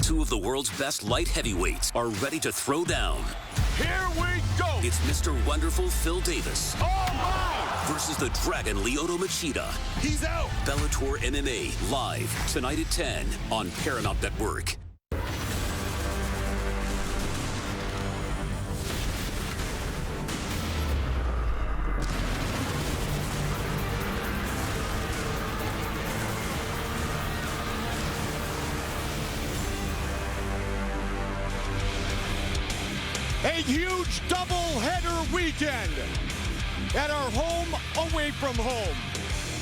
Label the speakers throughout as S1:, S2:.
S1: Two of the world's best light heavyweights are ready to throw down.
S2: Here we go!
S1: It's Mr. Wonderful Phil Davis.
S2: Oh my!
S1: Versus the Dragon Lyoto Machida.
S2: He's out!
S1: Bellator MMA, live tonight at 10 on Paramount Network.
S2: A huge doubleheader weekend at our home away from home.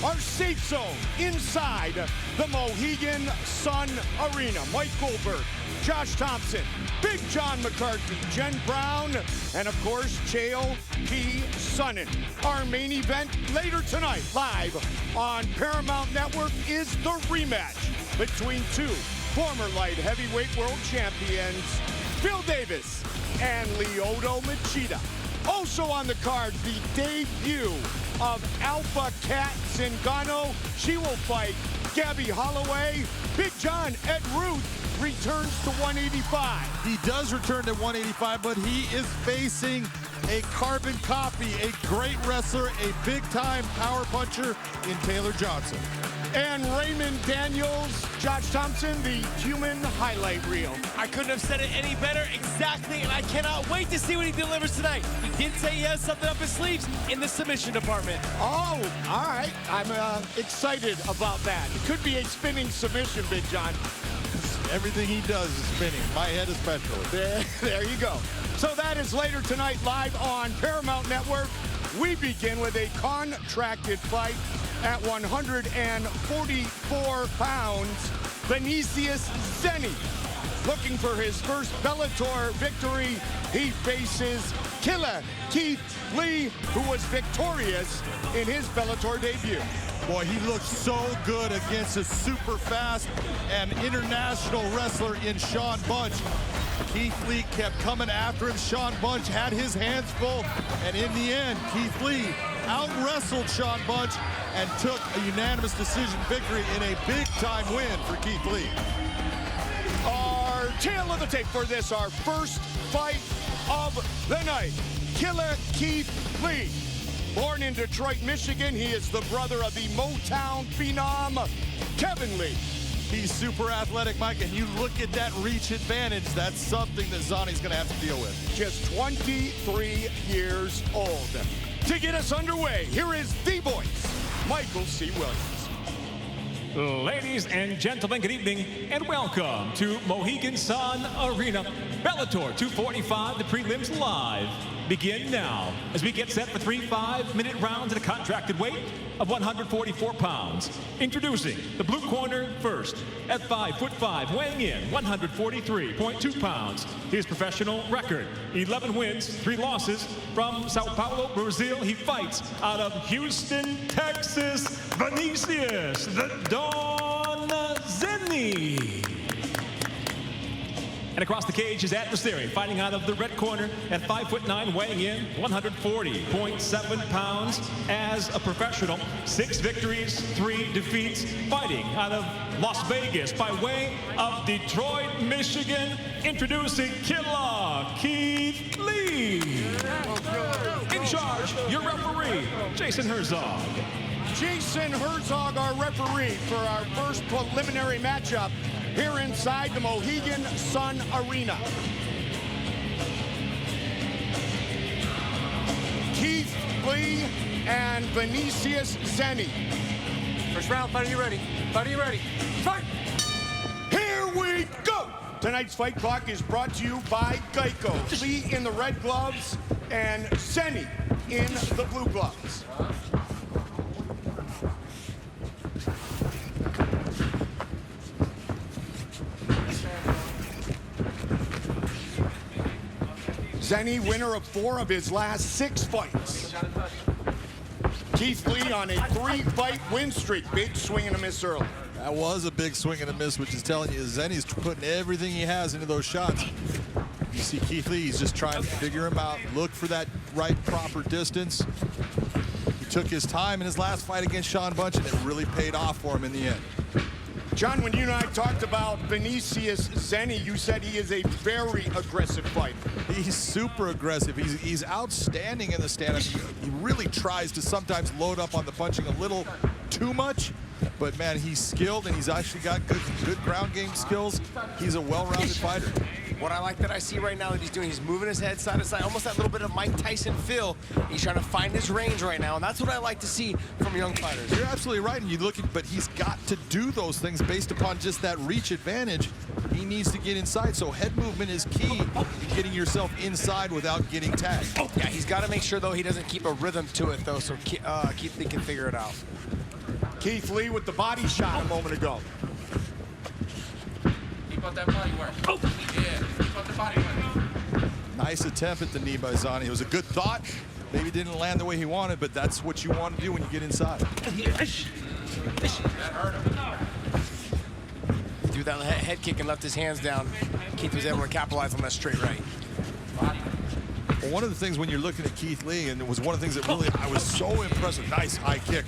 S2: Our safe zone inside the Mohegan Sun Arena. Mike Goldberg, Josh Thompson, Big John McCarthy, Jen Brown, and of course, Chael P. Sonnen. Our main event later tonight, live on Paramount Network, is the rematch between two former light heavyweight world champions, Phil Davis and Lyoto Machida. Also on the card, the debut of Alpha Cat Zingano. She will fight Gabby Holloway. Big John, Ed Ruth returns to 185.
S3: He does return to 185, but he is facing a carbon copy, a great wrestler, a big-time power puncher in Taylor Johnson.
S2: And Raymond Daniels, Josh Thompson, the human highlight reel.
S4: I couldn't have said it any better, exactly, and I cannot wait to see what he delivers tonight. He did say he has something up his sleeves in the submission department.
S2: Oh, all right. I'm excited about that. It could be a spinning submission, Big John.
S3: Everything he does is spinning, my head especially.
S2: There you go. So that is later tonight, live on Paramount Network. We begin with a contracted fight at 144 pounds. Vinicius Zenni, looking for his first Bellator victory. He faces killer Keith Lee, who was victorious in his Bellator debut.
S3: Boy, he looked so good against a super fast and international wrestler in Sean Bunch. Keith Lee kept coming after him. Sean Bunch had his hands full, and in the end, Keith Lee out-wrestled Sean Bunch and took a unanimous decision victory in a big-time win for Keith Lee.
S2: Our tail of the tape for this, our first fight of the night. Killer Keith Lee. Born in Detroit, Michigan, he is the brother of the Motown phenom, Kevin Lee.
S3: He's super athletic, Mike, and you look at that reach advantage, that's something that Zonni's gonna have to deal with.
S2: Just 23 years old. To get us underway, here is the voice, Michael C. Williams.
S5: Ladies and gentlemen, good evening and welcome to Mohegan Sun Arena. Bellator 245, the prelims live. Begin now as we get set for 3 5-minute rounds at a contracted weight of 144 pounds. Introducing the blue corner first at 5'5", weighing in 143.2 pounds. His professional record, 11 wins, 3 losses. From Sao Paulo, Brazil, he fights out of Houston, Texas, Vinicius, the Dawn Zenni. And across the cage, his adversary, fighting out of the red corner at 5'9", weighing in 140.7 pounds as a professional. 6 victories, 3 defeats, fighting out of Las Vegas by way of Detroit, Michigan. Introducing Killer Keith Lee. In charge, your referee, Jason Herzog.
S2: Jason Herzog, our referee for our first preliminary matchup here inside the Mohegan Sun Arena. Keith Lee and Vinicius Zenni.
S4: First round, fight, are you ready? Fight, are you ready? Fight!
S2: Here we go! Tonight's fight clock is brought to you by Geico. Lee in the red gloves and Zenni in the blue gloves. Zenni, winner of 4 of his last 6 fights. Keith Lee on a 3-fight win streak. Big swing and a miss early.
S3: That was a big swing and a miss, which is telling you Zenni's putting everything he has into those shots. You see Keith Lee, he's just trying to figure him out, look for that right proper distance. He took his time in his last fight against Sean Bunch, and it really paid off for him in the end.
S2: John, when you and I talked about Vinicius Zenni, you said he is a very aggressive fighter.
S3: He's super aggressive. He's outstanding in the stand-up. He really tries to sometimes load up on the punching a little too much, but man, he's skilled and he's actually got good ground game skills. He's a well-rounded fighter.
S4: What I like that I see right now that he's doing, he's moving his head side to side, almost that little bit of Mike Tyson feel. He's trying to find his range right now, and that's what I like to see from young fighters.
S3: You're absolutely right, and you look at, but he's got to do those things based upon just that reach advantage. He needs to get inside, so head movement is key to getting yourself inside without getting tagged.
S4: Yeah, he's got to make sure, though, he doesn't keep a rhythm to it, though, so Keith Lee can figure it out.
S2: Keith Lee with the body shot a moment ago.
S6: Keep up that body work. Oh. Yeah, keep up the body work.
S3: Nice attempt at the knee by Zenni. It was a good thought. Maybe didn't land the way he wanted, but that's what you want to do when you get inside.
S6: That hurt him.
S4: He threw that head kick and left his hands down. Keith was able to capitalize on that straight right.
S3: Well, one of the things when you're looking at Keith Lee, and it was one of the things that really I was so impressed with, nice high kick.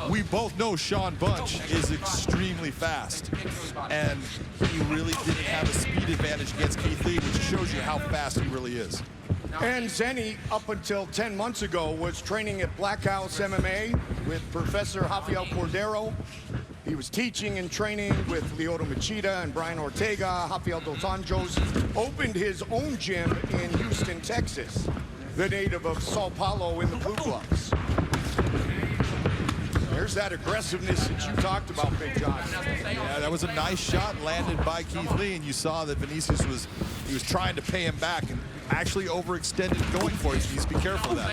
S3: We both know Sean Bunch is extremely fast, and he really didn't have a speed advantage against Keith Lee, which shows you how fast he really is.
S2: And Zenni, up until 10 months ago, was training at Black House MMA with Professor Rafael Cordero. He was teaching and training with Lyoto Machida and Brian Ortega. Rafael Dos Anjos opened his own gym in Houston, Texas, the native of Sao Paulo in the Blue Gloves. There's that aggressiveness that you talked about, Big John.
S3: Yeah, that was a nice shot landed by Keith Lee, and you saw that Vinicius was trying to pay him back and actually overextended going for it. So you need to be careful of that.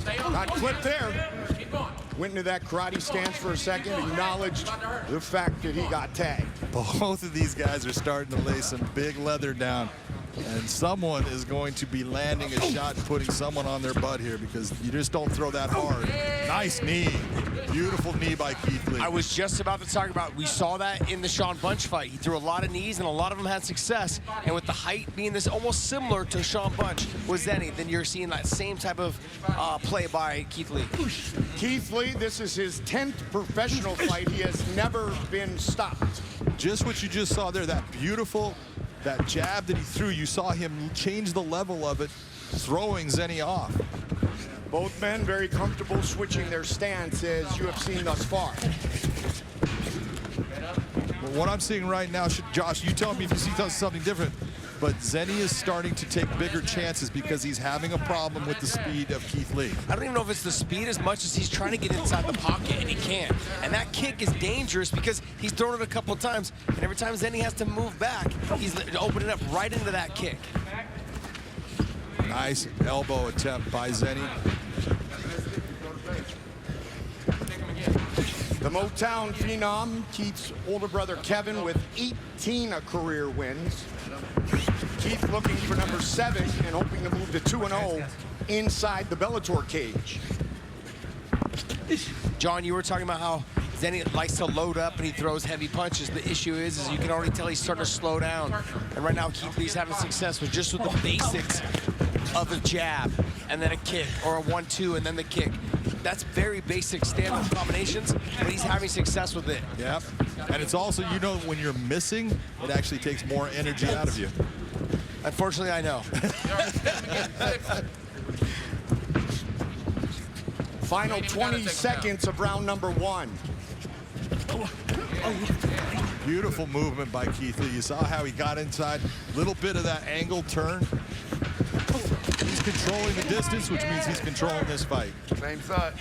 S6: Stay on.
S2: Got clipped there.
S6: Keep going.
S2: Went into that karate stance for a second, acknowledged the fact that he got tagged.
S3: Both of these guys are starting to lay some big leather down, and someone is going to be landing a shot and putting someone on their butt here, because you just don't throw that hard. Nice knee. Beautiful knee by Keith Lee.
S4: I was just about to talk about, we saw that in the Sean Bunch fight. He threw a lot of knees, and a lot of them had success. And with the height being this almost similar to Sean Bunch with Zenni, then you're seeing that same type of play by Keith Lee.
S2: Keith Lee, this is his 10th professional fight. He has never been stopped.
S3: Just what you just saw there, that beautiful, that jab that he threw, you saw him change the level of it, throwing Zenni off.
S2: Both men very comfortable switching their stance, as you have seen thus far.
S3: Well, what I'm seeing right now, Josh, you tell me if you see something different, but Zenni is starting to take bigger chances because he's having a problem with the speed of Keith Lee.
S4: I don't even know if it's the speed as much as he's trying to get inside the pocket, and he can't. And that kick is dangerous because he's thrown it a couple of times, and every time Zenni has to move back, he's opening up right into that kick.
S3: Nice elbow attempt by Zenni.
S2: The Motown phenom, Keith's older brother Kevin, with 18 career wins. Keith looking for number 7 and hoping to move to 2-0 inside the Bellator cage.
S4: John, you were talking about how Zenni likes to load up and he throws heavy punches. The issue is you can already tell he's starting to slow down. And right now, Keith Lee's having success with just with the basics of a jab and then a kick, or a 1-2 and then the kick. That's very basic standard combinations, but he's having success with it.
S3: Yep. And it's also, you know, when you're missing, it actually takes more energy out of you.
S4: Unfortunately, I know.
S2: Final 20 seconds of round number 1.
S3: Beautiful movement by Keith Lee. You saw how he got inside, little bit of that angle turn. He's controlling the distance, which means he's controlling this fight.
S2: Same side.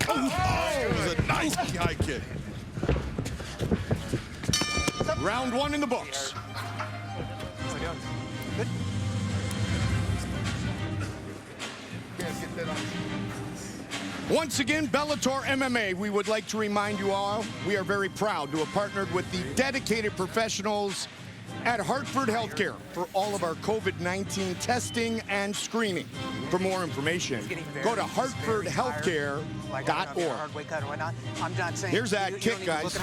S3: Oh, it was a nice high kick.
S2: Round 1 in the books. Once again, Bellator MMA, we would like to remind you all, we are very proud to have partnered with the dedicated professionals at Hartford Healthcare for all of our COVID-19 testing and screening. For more information, go to hartfordhealthcare.org. Here's that kick, guys.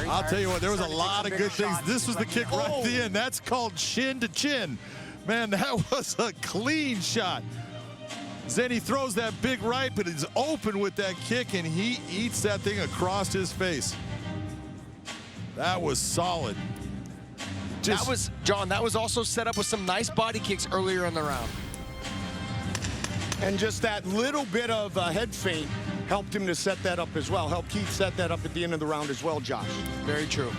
S3: I'll tell you what, there was a lot of good things. This was the kick right at the end. That's called chin to chin. Man, that was a clean shot. Zenni throws that big right, but he's open with that kick, and he eats that thing across his face. That was solid.
S4: That was, John, that was also set up with some nice body kicks earlier in the round.
S2: And just that little bit of head feint helped him to set that up as well. Helped Keith set that up at the end of the round as well, Josh.
S4: Very true.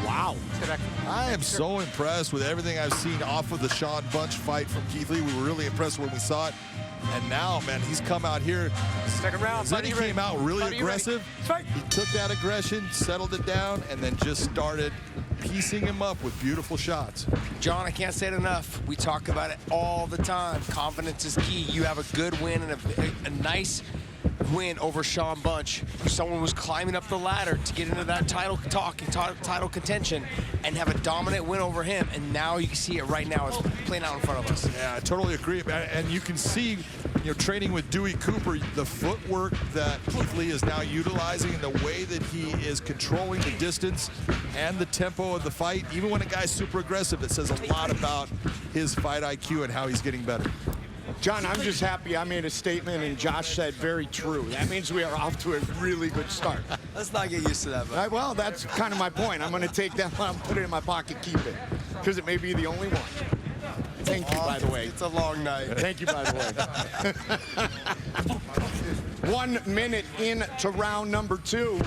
S2: Wow.
S3: I am so impressed with everything I've seen off of the Sean Bunch fight from Keith Lee. We were really impressed when we saw it. And now, man, he's come out here.
S6: Second round.
S3: Zenni came out really aggressive. He took that aggression, settled it down, and then just started piecing him up with beautiful shots.
S4: John, I can't say it enough. We talk about it all the time. Confidence is key. You have a good win and a nice win over Sean Bunch. Someone was climbing up the ladder to get into that title talk and title contention and have a dominant win over him. And now you can see it right now. It's playing out in front of us.
S3: Yeah, I totally agree. And you can see, training with Dewey Cooper, the footwork that Keith Lee is now utilizing and the way that he is controlling the distance and the tempo of the fight. Even when a guy's super aggressive, it says a lot about his fight IQ and how he's getting better.
S2: John, I'm just happy I made a statement and Josh said very true. That means we are off to a really good start.
S4: Let's not get used to that, bud.
S2: Well, that's kind of my point. I'm going to take that one, put it in my pocket, keep it, because it may be the only one. Thank you, by the way.
S4: It's a long night.
S2: Thank you, by the way. 1 minute into round number 2.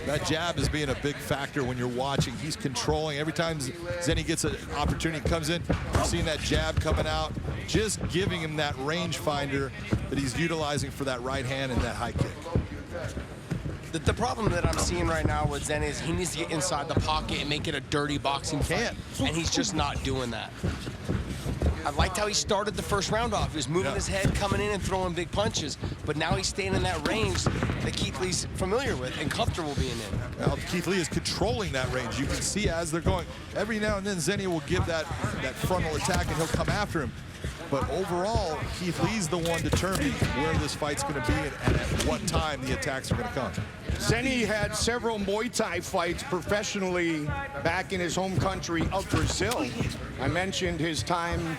S3: That jab is being a big factor when you're watching. He's controlling. Every time Zenni gets an opportunity, comes in, you're seeing that jab coming out, just giving him that range finder that he's utilizing for that right hand and that high kick.
S4: The problem that I'm seeing right now with Zenni is he needs to get inside the pocket and make it a dirty boxing fight. And he's just not doing that. I liked how he started the first round off. He was moving his head, coming in and throwing big punches. But now he's staying in that range that Keith Lee's familiar with and comfortable being in.
S3: Well, Keith Lee is controlling that range. You can see as they're going. Every now and then, Zenni will give that frontal attack and he'll come after him. But overall, Keith Lee's the one determining where this fight's going to be and at what time the attacks are going to come.
S2: Zenni had several Muay Thai fights professionally back in his home country of Brazil. I mentioned his time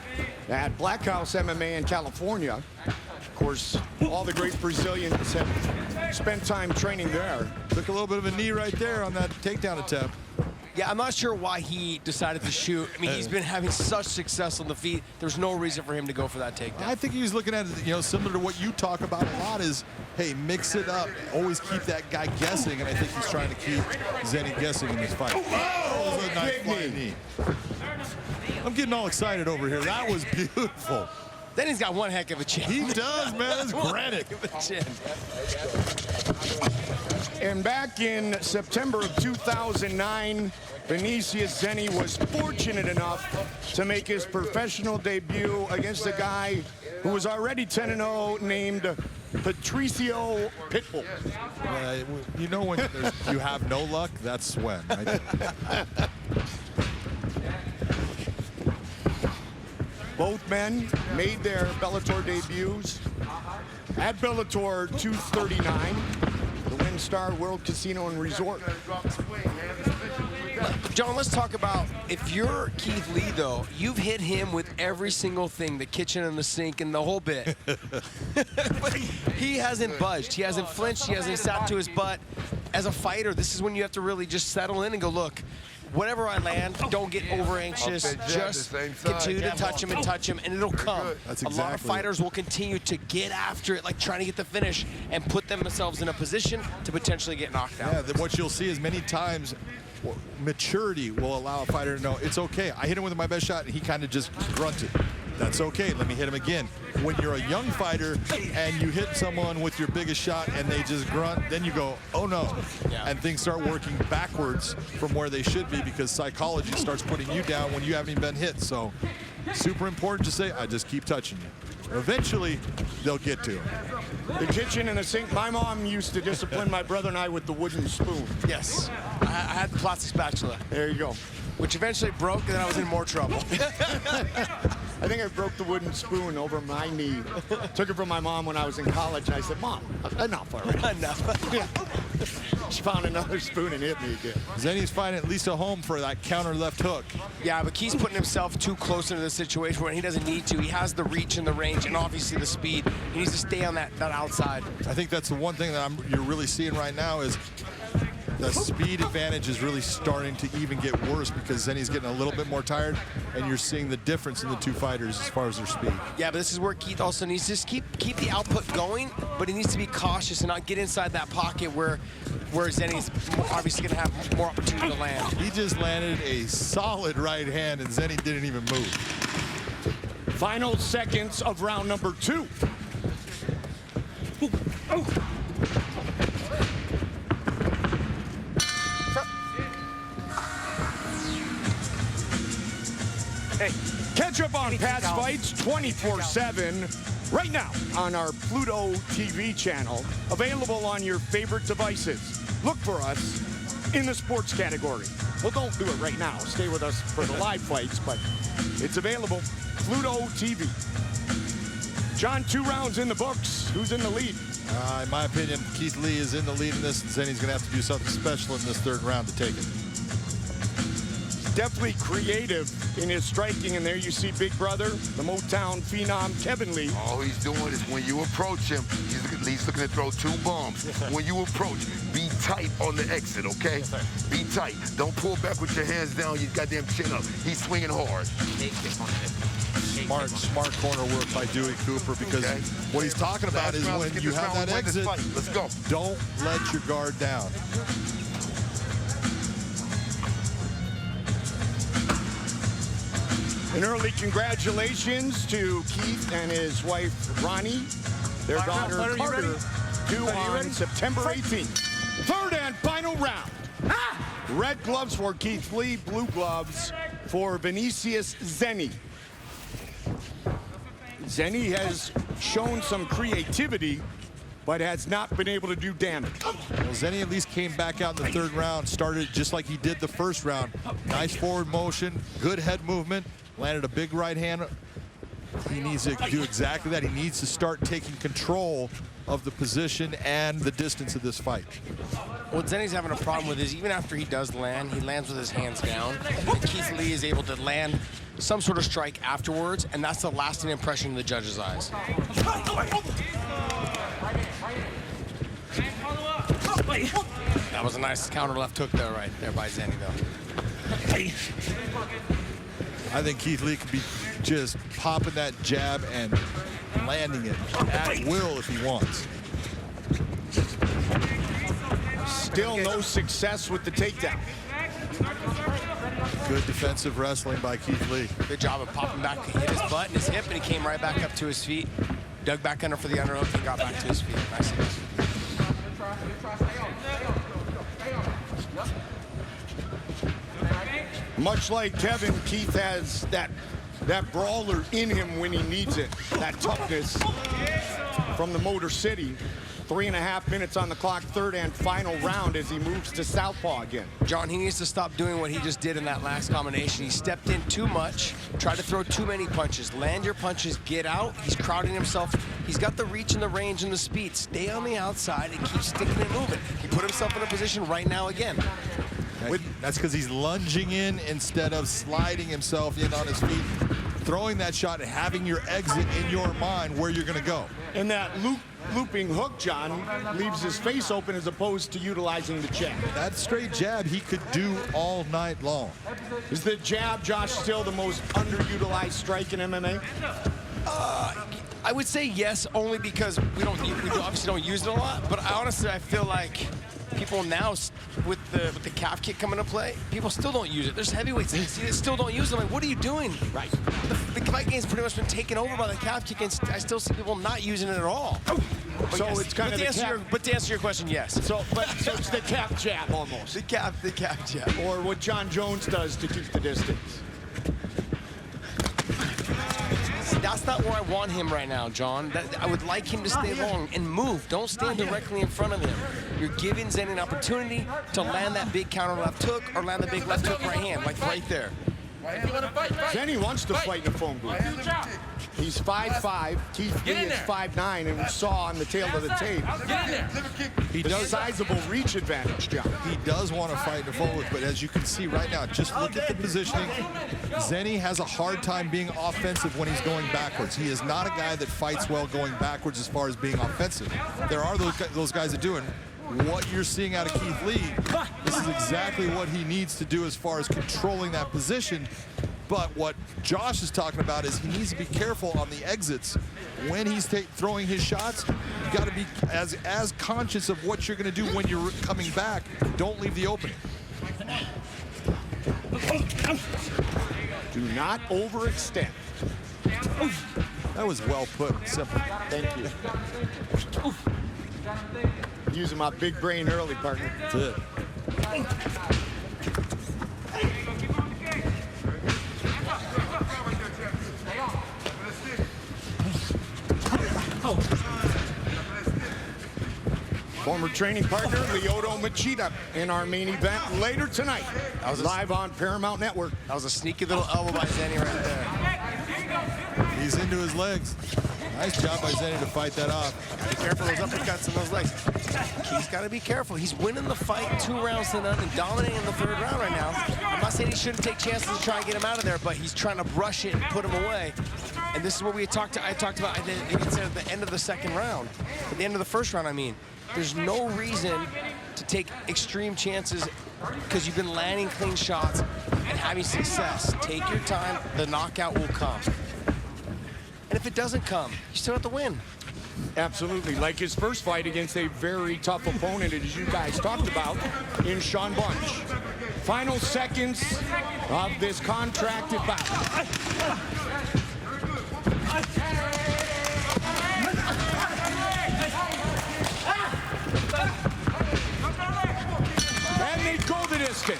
S2: at Black House MMA in California. Of course, all the great Brazilians have spent time training there.
S3: Took a little bit of a knee right there on that takedown attempt.
S4: Yeah, I'm not sure why he decided to shoot. I mean, he's been having such success on the feet. There's no reason for him to go for that takedown.
S3: I think he was looking at it, similar to what you talk about a lot is, hey, mix it up. Always keep that guy guessing, and I think he's trying to keep Zenni guessing in this fight. Oh, that was a nice flying knee. I'm getting all excited over here. That was beautiful.
S4: Then he's got one heck of a chin.
S3: He does, man. It's granite.
S2: And back in September of 2009, Vinicius Zenni was fortunate enough to make his professional debut against a guy who was already 10-0 named Patricio Pitbull.
S3: You know when you have no luck, that's when. Right?
S2: Both men made their Bellator debuts at Bellator 239, the WinStar World Casino and Resort.
S4: John, let's talk about, if you're Keith Lee, though, you've hit him with every single thing, the kitchen and the sink and the whole bit. But he hasn't budged. He hasn't flinched. He hasn't sat to his butt. As a fighter, this is when you have to really just settle in and go, look, whatever I land, don't get over anxious. Just continue to touch him, and it'll come.
S3: That's
S4: exactly. A lot of fighters will continue to get after it, like trying to get the finish and put themselves in a position to potentially get knocked out.
S3: Yeah, what you'll see is many times maturity will allow a fighter to know it's okay. I hit him with my best shot and he kind of just grunted. That's okay, let me hit him again. When you're a young fighter and you hit someone with your biggest shot and they just grunt, then you go, oh no.
S4: Yeah. And
S3: things start working backwards from where they should be because psychology starts putting you down when you haven't even been hit. So super important to say, I just keep touching you. Eventually, they'll get to it.
S2: The kitchen and the sink. My mom used to discipline my brother and I with the wooden spoon.
S4: Yes, I had the plastic spatula.
S2: There you go.
S4: Which eventually broke, and then I was in more trouble.
S2: I think I broke the wooden spoon over my knee. Took it from my mom when I was in college, and I said, Mom, enough already.
S4: Enough.
S2: Yeah. She found another spoon and hit me again.
S3: Zenni's finding at least a home for that counter left hook.
S4: Yeah, but Keith's putting himself too close into the situation where he doesn't need to. He has the reach and the range and obviously the speed. He needs to stay on that outside.
S3: I think that's the one thing that you're really seeing right now is the speed advantage is really starting to even get worse because Zenni's getting a little bit more tired, and you're seeing the difference in the two fighters as far as their speed.
S4: Yeah, but this is where Keith also needs to just keep the output going, but he needs to be cautious and not get inside that pocket where Zenni's obviously going to have more opportunity to land.
S3: He just landed a solid right hand, and Zenni didn't even move.
S2: Final seconds of round number 2. Hey, catch up on past fights 24/7 right now on our Pluto TV channel, available on your favorite devices. Look for us in the sports category. Well, don't do it right now. Stay with us for the live fights, but it's available. Pluto TV. John, 2 rounds in the books. Who's in the lead?
S3: In my opinion, Keith Lee is in the lead in this, and Zenni's going to have to do something special in this 3rd round to take it.
S2: Definitely creative in his striking, and there you see Big Brother, the Motown phenom, Kevin Lee.
S7: All he's doing is when you approach him, he's looking to throw 2 bombs. When you approach, be tight on the exit, okay? Be tight. Don't pull back with your hands down, your goddamn chin up. He's swinging hard.
S3: Smart corner work by Dewey Cooper, because what he's talking about is when you have that exit,
S7: let's go.
S3: Don't let your guard down.
S2: An early congratulations to Keith and his wife, Ronnie. Their daughter, Carter, due on September 18th. 3rd and final round. Red gloves for Keith Lee, blue gloves for Vinicius Zenni. Zenni has shown some creativity, but has not been able to do damage.
S3: Well, Zenni at least came back out in the 3rd round, started just like he did the 1st round. Nice forward motion, good head movement, landed a big right hand. He needs to do exactly that. He needs to start taking control of the position and the distance of this fight.
S4: What Zenni's having a problem with is even after he does land, he lands with his hands down. And Keith Lee is able to land some sort of strike afterwards, and that's the lasting impression in the judge's eyes. That was a nice counter left hook there, right there by Zenni, though.
S3: I think Keith Lee could be just popping that jab and landing it at will if he wants.
S2: Still no success with the takedown.
S3: Good defensive wrestling by Keith Lee.
S4: Good job of popping back. He hit his butt and his hip, and he came right back up to his feet. Dug back under for the underhook and got back to his feet. Nice.
S2: Much like Kevin, Keith has that brawler in him when he needs it. That toughness from the Motor City. 3.5 minutes on the clock, 3rd and final round as he moves to southpaw again.
S4: John, he needs to stop doing what he just did in that last combination. He stepped in too much, tried to throw too many punches. Land your punches, get out. He's crowding himself. He's got the reach and the range and the speed. Stay on the outside and keep sticking and moving. He put himself in a position right now again.
S3: That's because he's lunging in instead of sliding himself in on his feet, throwing that shot and having your exit in your mind where you're going to go.
S2: And that looping hook, John, leaves his face open as opposed to utilizing the jab.
S3: That straight jab he could do all night long.
S2: Is the jab, Josh, still the most underutilized strike in MMA?
S4: I would say yes, only because we obviously don't use it a lot. But I feel like people now, with the calf kick coming into play, people still don't use it. There's heavyweights that still don't use it. I'm like, what are you doing? Right. The fight game's pretty much been taken over by the calf kick, and I still see people not using it at all.
S2: So yes, it's kind of
S4: but to answer your question, yes.
S2: So it's the calf jab almost.
S4: The calf jab.
S2: Or what John Jones does to keep the distance.
S4: That's not where I want him right now, John. I would like him to stay long and move. Don't stand directly in front of him. You're giving Zenni an opportunity to land that big counter left hook or land the big left hook right hand, like right there.
S2: Zenni wants to fight in the phone booth. He's 5'5". Keith Lee is 5'9", and we saw on the tail of the tape.
S6: Get in there.
S3: He
S2: The
S3: does.
S2: sizable reach advantage, John.
S3: He does want to fight in the forward, but as you can see right now, just look at the positioning. Zenni has a hard time being offensive when he's going backwards. He is not a guy that fights well going backwards as far as being offensive. There are those guys that do, and what you're seeing out of Keith Lee, this is exactly what he needs to do as far as controlling that position. But what Josh is talking about is he needs to be careful on the exits. When he's throwing his shots, you got to be as conscious of what you're going to do when you're coming back. Don't leave the opening.
S2: Do not overextend.
S3: That was well put, simple.
S2: Thank you. Using my big brain early, partner.
S3: That's it.
S2: Former training partner, Lyoto Machida, in our main event later tonight.
S4: That was
S2: live on Paramount Network.
S4: That was a sneaky little elbow by Zenni right there.
S3: He's into his legs. Nice job by Zenni to fight that off.
S4: Be careful those uppercuts in those legs. He's got to be careful. He's winning the fight 2 rounds to none and dominating in the 3rd round right now. I'm not saying he shouldn't take chances to try and get him out of there, but he's trying to brush it and put him away. And this is what I talked about, I think it's at the end of the 2nd round. At the end of the 1st round, I mean. There's no reason to take extreme chances because you've been landing clean shots and having success. Take your time, the knockout will come. And if it doesn't come, you still have to win.
S2: Absolutely, like his first fight against a very tough opponent, as you guys talked about, in Sean Bunch. Final seconds of this contracted battle. And they go the distance.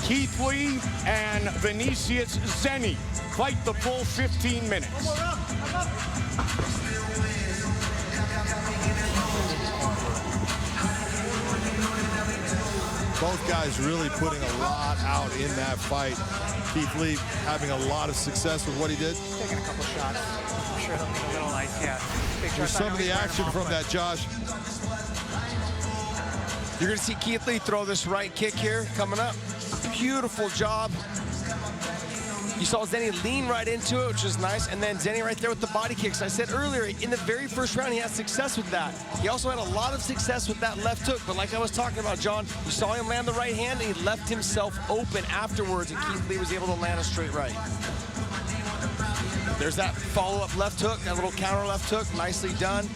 S2: Keith Lee and Vinicius Zenni fight the full 15 minutes.
S3: Both guys really putting a lot out in that fight. Keith Lee having a lot of success with what he did.
S8: Taking a couple shots. I'm sure he'll get a little like, yeah.
S3: There's some of the action from that, Josh.
S4: You're going to see Keith Lee throw this right kick here coming up. Beautiful job. You saw Zenni lean right into it, which is nice, and then Zenni right there with the body kicks. I said earlier, in the very first round, he had success with that. He also had a lot of success with that left hook, but like I was talking about, John, you saw him land the right hand, and he left himself open afterwards, and Keith Lee was able to land a straight right. There's that follow-up left hook, that little counter left hook, nicely done.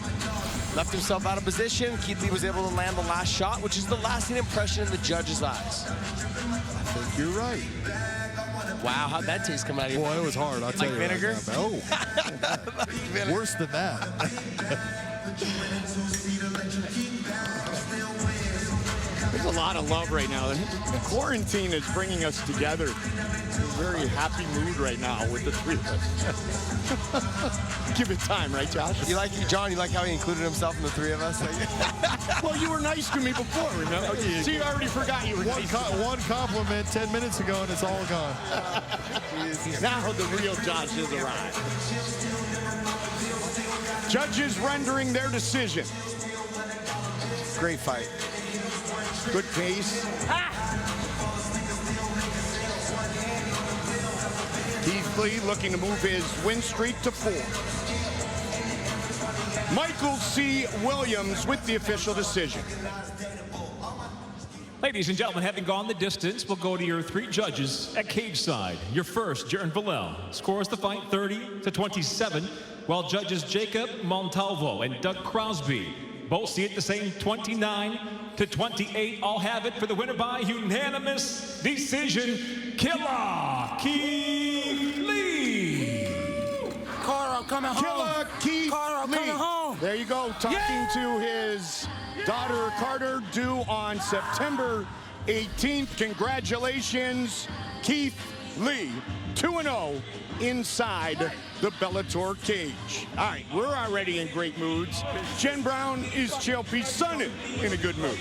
S4: Left himself out of position. Keith Lee was able to land the last shot, which is the lasting impression in the judge's eyes.
S3: I think you're right.
S4: Wow, how'd that taste come out of you?
S3: Boy, it was hard, I'll tell you.
S4: Vinegar?
S3: Right now. Oh, worse than that.
S2: There's a lot of love right now. Quarantine is bringing us together. Very happy mood right now with the 3 of us. Give it time, right, Josh?
S4: John, you like how he included himself in the 3 of us?
S2: Well, you were nice to me before, remember? See, I already forgot you were nice to me.
S3: One compliment 10 minutes ago, and it's all gone.
S2: Now the real Josh has arrived. Judges rendering their decision.
S4: Great fight.
S2: Good pace. Keith Lee looking to move his win streak to 4. Michael C. Williams with the official decision.
S5: Ladies and gentlemen, having gone the distance, we'll go to your 3 judges at cage side. Your first, Jaron Villel, scores the fight 30-27, while judges Jacob Montalvo and Doug Crosby both see it the same 29-28. All have it for the winner by unanimous decision. Killer Keith Lee.
S8: Carl coming home.
S2: Killer Keith
S8: Carl
S2: Lee.
S8: coming home.
S2: There you go, talking to his daughter Carter, due on September 18th. Congratulations, Keith Lee, 2-0 inside the Bellator cage. All right, we're already in great moods. Jen Brown, is Chael P. Sonnen in a good mood?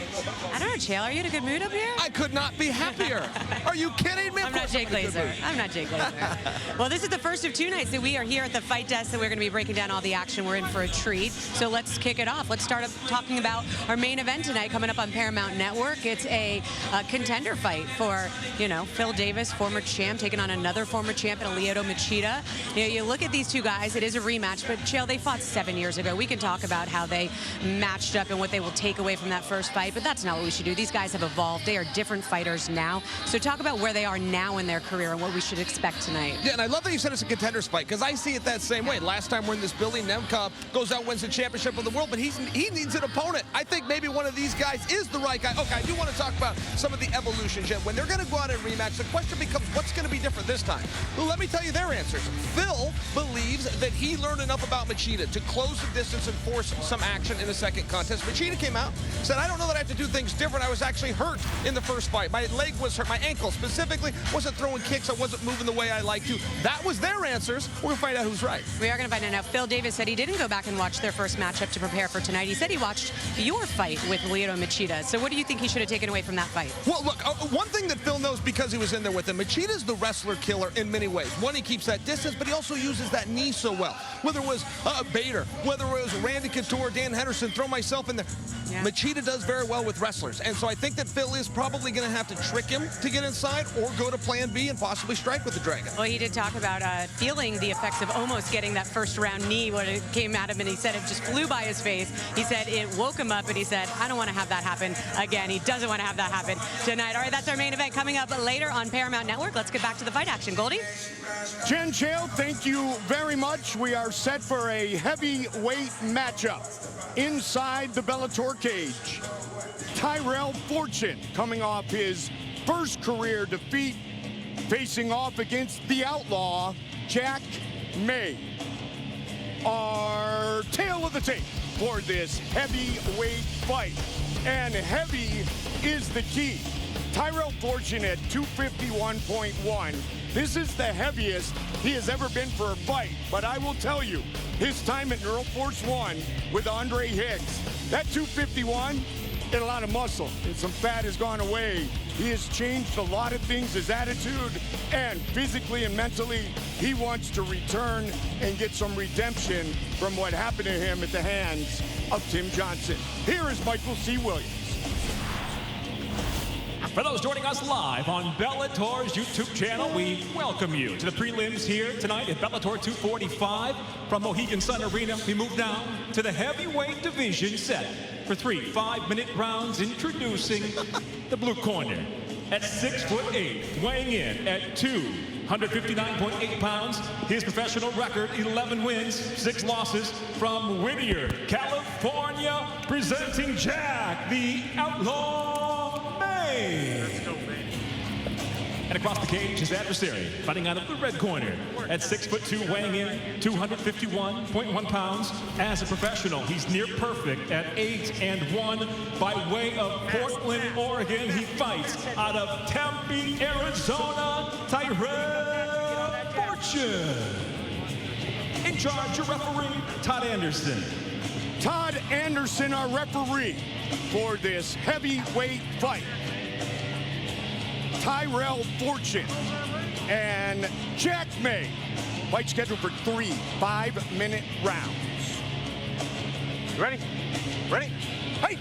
S9: I don't know, Chael, are you in a good mood up here?
S10: I could not be happier. Are you kidding me?
S9: I'm not Jake Glazer. I'm not Jake Glazer. Well, this is the first of 2 nights that we are here at the Fight Desk, and we're going to be breaking down all the action. We're in for a treat. So let's kick it off. Let's start up talking about our main event tonight coming up on Paramount Network. It's a contender fight for, you know, Phil Davis, former champ, taking on another former champ, Lyoto Machida. You know, you look at these two guys, it is a rematch, but Chael, they fought 7 years ago. We can talk about how they matched up and what they will take away from that first fight, but that's not what we should do. These guys have evolved. They are different fighters now. So talk about where they are now in their career and what we should expect tonight.
S10: Yeah, and I love that you said it's a contenders fight, because I see it that same way. Last time we're in this building, Nemkov goes out, wins the championship of the world, but he needs an opponent. I think maybe one of these guys is the right guy. Okay, I do want to talk about some of the evolution, Jen. When they're going to go out and rematch, the question becomes, what's going to be different this time? Well, let me tell you their answers. Phil believes that he learned enough about Machida to close the distance and force some action in the second contest. Machida came out, said, I don't know that I have to do things different. I was actually hurt in the first fight. My leg was hurt. My ankle specifically wasn't throwing kicks. I wasn't moving the way I like to. That was their answers. We're going to find out who's right.
S9: We are going to find out now. Phil Davis said he didn't go back and watch their first matchup to prepare for tonight. He said he watched your fight with Lyoto Machida. So what do you think he should have taken away from that fight?
S10: Well, look, one thing that Phil knows because he was in there with him, Machida's the wrestler killer in many ways. One, he keeps that distance, but he also uses that knee so well. Whether it was Bader, whether it was Randy Couture, Dan Henderson, throw myself in there. Yeah. Machida does very well with wrestlers, and so I think that Phil is probably going to have to trick him to get inside or go to plan B and possibly strike with the Dragon.
S9: Well, he did talk about feeling the effects of almost getting that first round knee when it came at him, and he said it just flew by his face. He said it woke him up, and he said, I don't want to have that happen again. He doesn't want to have that happen tonight. All right, that's our main event coming up later on Paramount Network. Let's get back to the fight action. Goldie?
S2: Jen, Chael, thank you very much. We are set for a heavyweight matchup inside the Bellator cage. Tyrell Fortune coming off his first career defeat, facing off against the outlaw, Jack May. Our tail of the tape for this heavyweight fight. And heavy is the key. Tyrell Fortune at 251.1. This is the heaviest he has ever been for a fight. But I will tell you, his time at Neural Force 1 with Andre Higgs, that 251, and a lot of muscle and some fat has gone away. He has changed a lot of things, his attitude, and physically and mentally, he wants to return and get some redemption from what happened to him at the hands of Tim Johnson. Here is Michael C. Williams.
S5: For those joining us live on Bellator's YouTube channel, we welcome you to the prelims here tonight at Bellator 245 from Mohegan Sun Arena. We move now to the heavyweight division set for 3 5-minute rounds. Introducing the blue corner at 6'8", weighing in at 259.8 pounds. His professional record, 11 wins, 6 losses, from Whittier, California, presenting Jack the Outlaw May.
S6: Let's go, baby.
S5: And across the cage, his adversary, fighting out of the red corner at 6'2", weighing in 251.1 pounds. As a professional, he's near perfect at 8-1. By way of Portland, Oregon, he fights out of Tempe, Arizona, Tyrell Fortune. In charge, your referee, Todd Anderson.
S2: Todd Anderson, our referee for this heavyweight fight. Tyrell Fortune and Jack May. Fight scheduled for 3 5-minute rounds. You ready? Ready? Hey,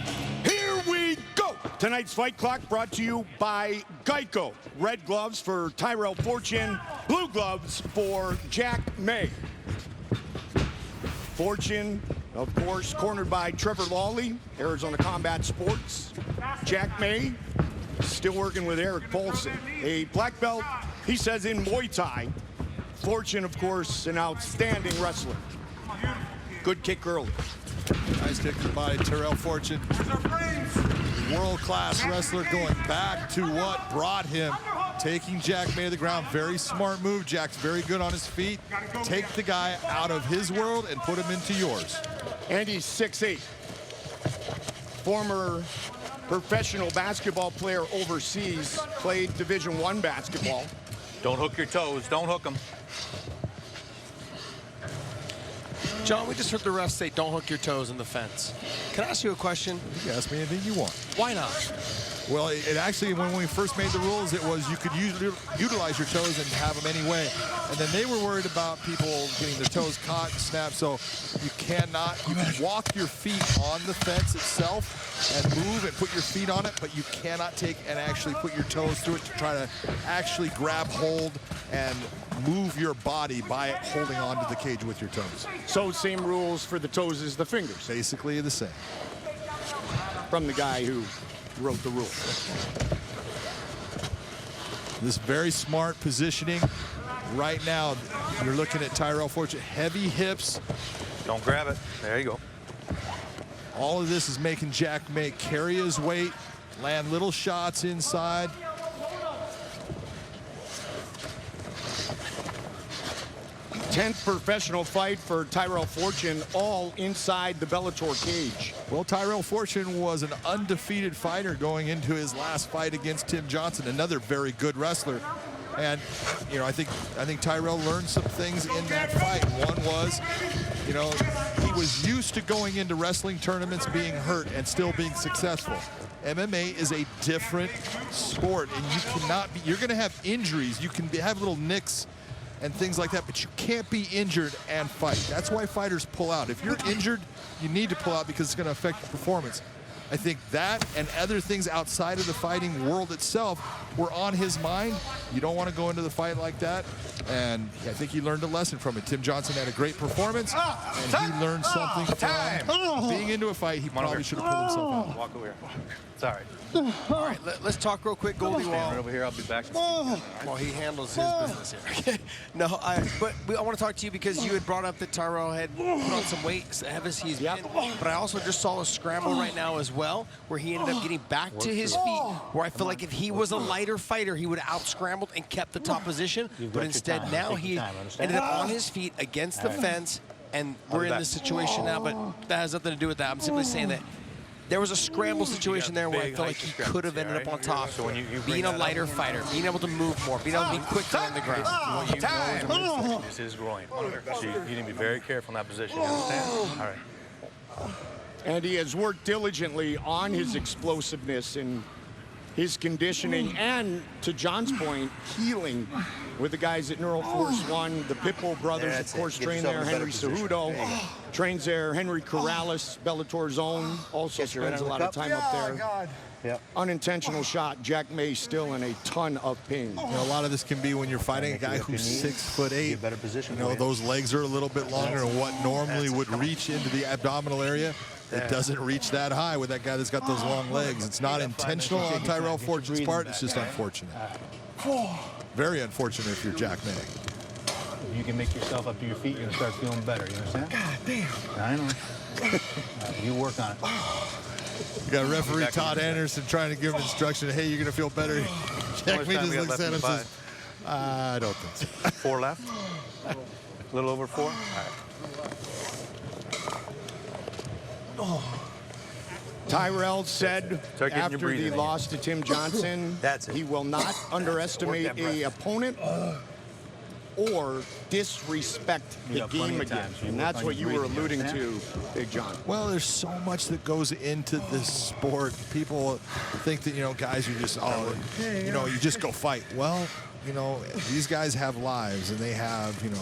S2: here we go. Tonight's fight clock brought to you by Geico. Red gloves for Tyrell Fortune, blue gloves for Jack May. Fortune, of course, cornered by Trevor Lawley, Arizona Combat Sports. Jack May, still working with Eric Paulson, a black belt, he says, in Muay Thai. Fortune, of course, an outstanding wrestler. Good kick early.
S3: Nice kick by Tyrell Fortune. World-class wrestler, going back to what brought him, taking Jack May to the ground. Very smart move. Jack's very good on his feet. Take the guy out of his world and put him into yours.
S2: And he's 6'8". Former professional basketball player overseas, played Division I basketball.
S6: Don't hook your toes. Don't hook them.
S4: John, we just heard the ref say don't hook your toes in the fence. Can I ask you a question?
S3: You can ask me anything you want.
S4: Why not?
S3: Well, it actually, when we first made the rules, it was you could utilize your toes and have them anyway. And then they were worried about people getting their toes caught and snapped. So you can walk your feet on the fence itself and move and put your feet on it, but you cannot take and actually put your toes through it to try to actually grab hold and move your body by holding onto the cage with your toes.
S2: So same rules for the toes as the fingers.
S3: Basically the same.
S2: From the guy who wrote the rules.
S3: This very smart positioning. Right now, you're looking at Tyrell Fortune. Heavy hips.
S11: Don't grab it. There you go.
S3: All of this is making Jack May carry his weight, land little shots inside.
S2: Tenth professional fight for Tyrell Fortune, all inside the Bellator cage.
S3: Well, Tyrell Fortune was an undefeated fighter going into his last fight against Tim Johnson, another very good wrestler. And, you know, I think Tyrell learned some things in that fight. One was, you know, he was used to going into wrestling tournaments being hurt and still being successful. MMA is a different sport, and you cannot be, you're going to have injuries. You can have little nicks and things like that, but you can't be injured and fight. That's why fighters pull out. If you're injured, you need to pull out because it's going to affect your performance. I think that and other things outside of the fighting world itself were on his mind. You don't want to go into the fight like that, and I think he learned a lesson from it. Tim Johnson had a great performance, and he learned something from being into a fight. He probably should have pulled himself out.
S11: Walk over here. Sorry.
S4: All right, let's talk real quick, Goldie.
S11: Stand right over here. I'll be back.
S4: While he handles his business here. No, I want to talk to you because you had brought up that Tyrell had put on some weight as heavy as he's been. But I also just saw a scramble right now as well, where he ended up getting back to his feet, where I feel like if he was a lighter fighter, he would have out-scrambled and kept the top position. But instead, now he ended up on his feet against the fence, and we're in this situation now, but that has nothing to do with that. I'm simply saying that there was a scramble situation there where I felt like he could have ended up on top. So when you being a lighter fighter, being able to move more, being able to be quicker on the ground.
S11: This is his groin. So you need to be very careful in that position. You understand? All right.
S2: And he has worked diligently on his explosiveness and his conditioning, and to John's point, healing with the guys at Neural Force One. The Pitbull brothers, of course, train there. Henry Cejudo trains there. Henry Corrales, Bellator's own, also spends a lot of time up there. Yep. Unintentional shot. Jack May still in a ton of pain.
S3: You know, a lot of this can be when you're fighting a guy who's 6'8".
S11: Better position.
S3: You know, those legs are a little bit longer, and what normally would reach into the abdominal area, it doesn't reach that high with that guy that's got those long legs. It's not intentional on Tyrell Fortune's part. It's just unfortunate. Very unfortunate if you're Jack May.
S11: You can make yourself up to your feet, you're going to start feeling better. You understand?
S2: God damn.
S11: I know. You work on it.
S3: You got referee Todd Anderson trying to give him instruction. Hey, you're going to feel better. Jack May just looks at him and says, I don't think so.
S11: 4 left. A little over 4. All right.
S2: Tyrell said after the loss to Tim Johnson, he will not underestimate an opponent or disrespect the game again. And that's what you were alluding to, Big John.
S3: Well, there's so much that goes into this sport. People think that, you know, guys are just, you know, you just go fight. Well, you know, these guys have lives, and they have, you know,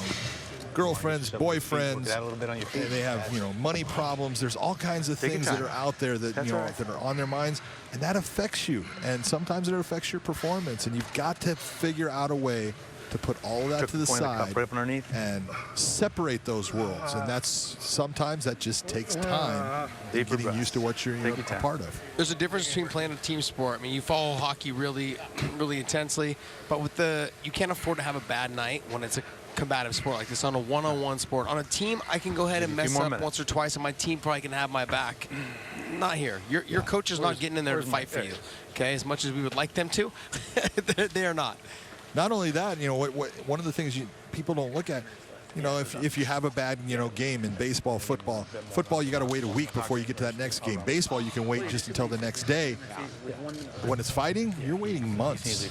S3: girlfriends, boyfriends, and they have, you know, money problems. There's all kinds of things that are out there that, you know, that are on their minds, and that affects you. And sometimes it affects your performance, and you've got to figure out a way to put all of that to the side and separate those worlds. And that's, sometimes that just takes time getting used to what you're a part of.
S4: There's a difference between playing a team sport. I mean, you follow hockey really, really intensely, but with you can't afford to have a bad night when it's a combative sport like this. On a one-on-one sport, on a team, I can go ahead and mess up once or twice, and my team probably can have my back. Not here. Your coach is not getting in there to fight for you. Okay, as much as we would like them to, they are not.
S3: Not only that, you know, one of the things people don't look at, You know, if you have a bad, game in baseball, football, you got to wait a week before you get to that next game. Baseball, you can wait just until the next day. When it's fighting, you're waiting months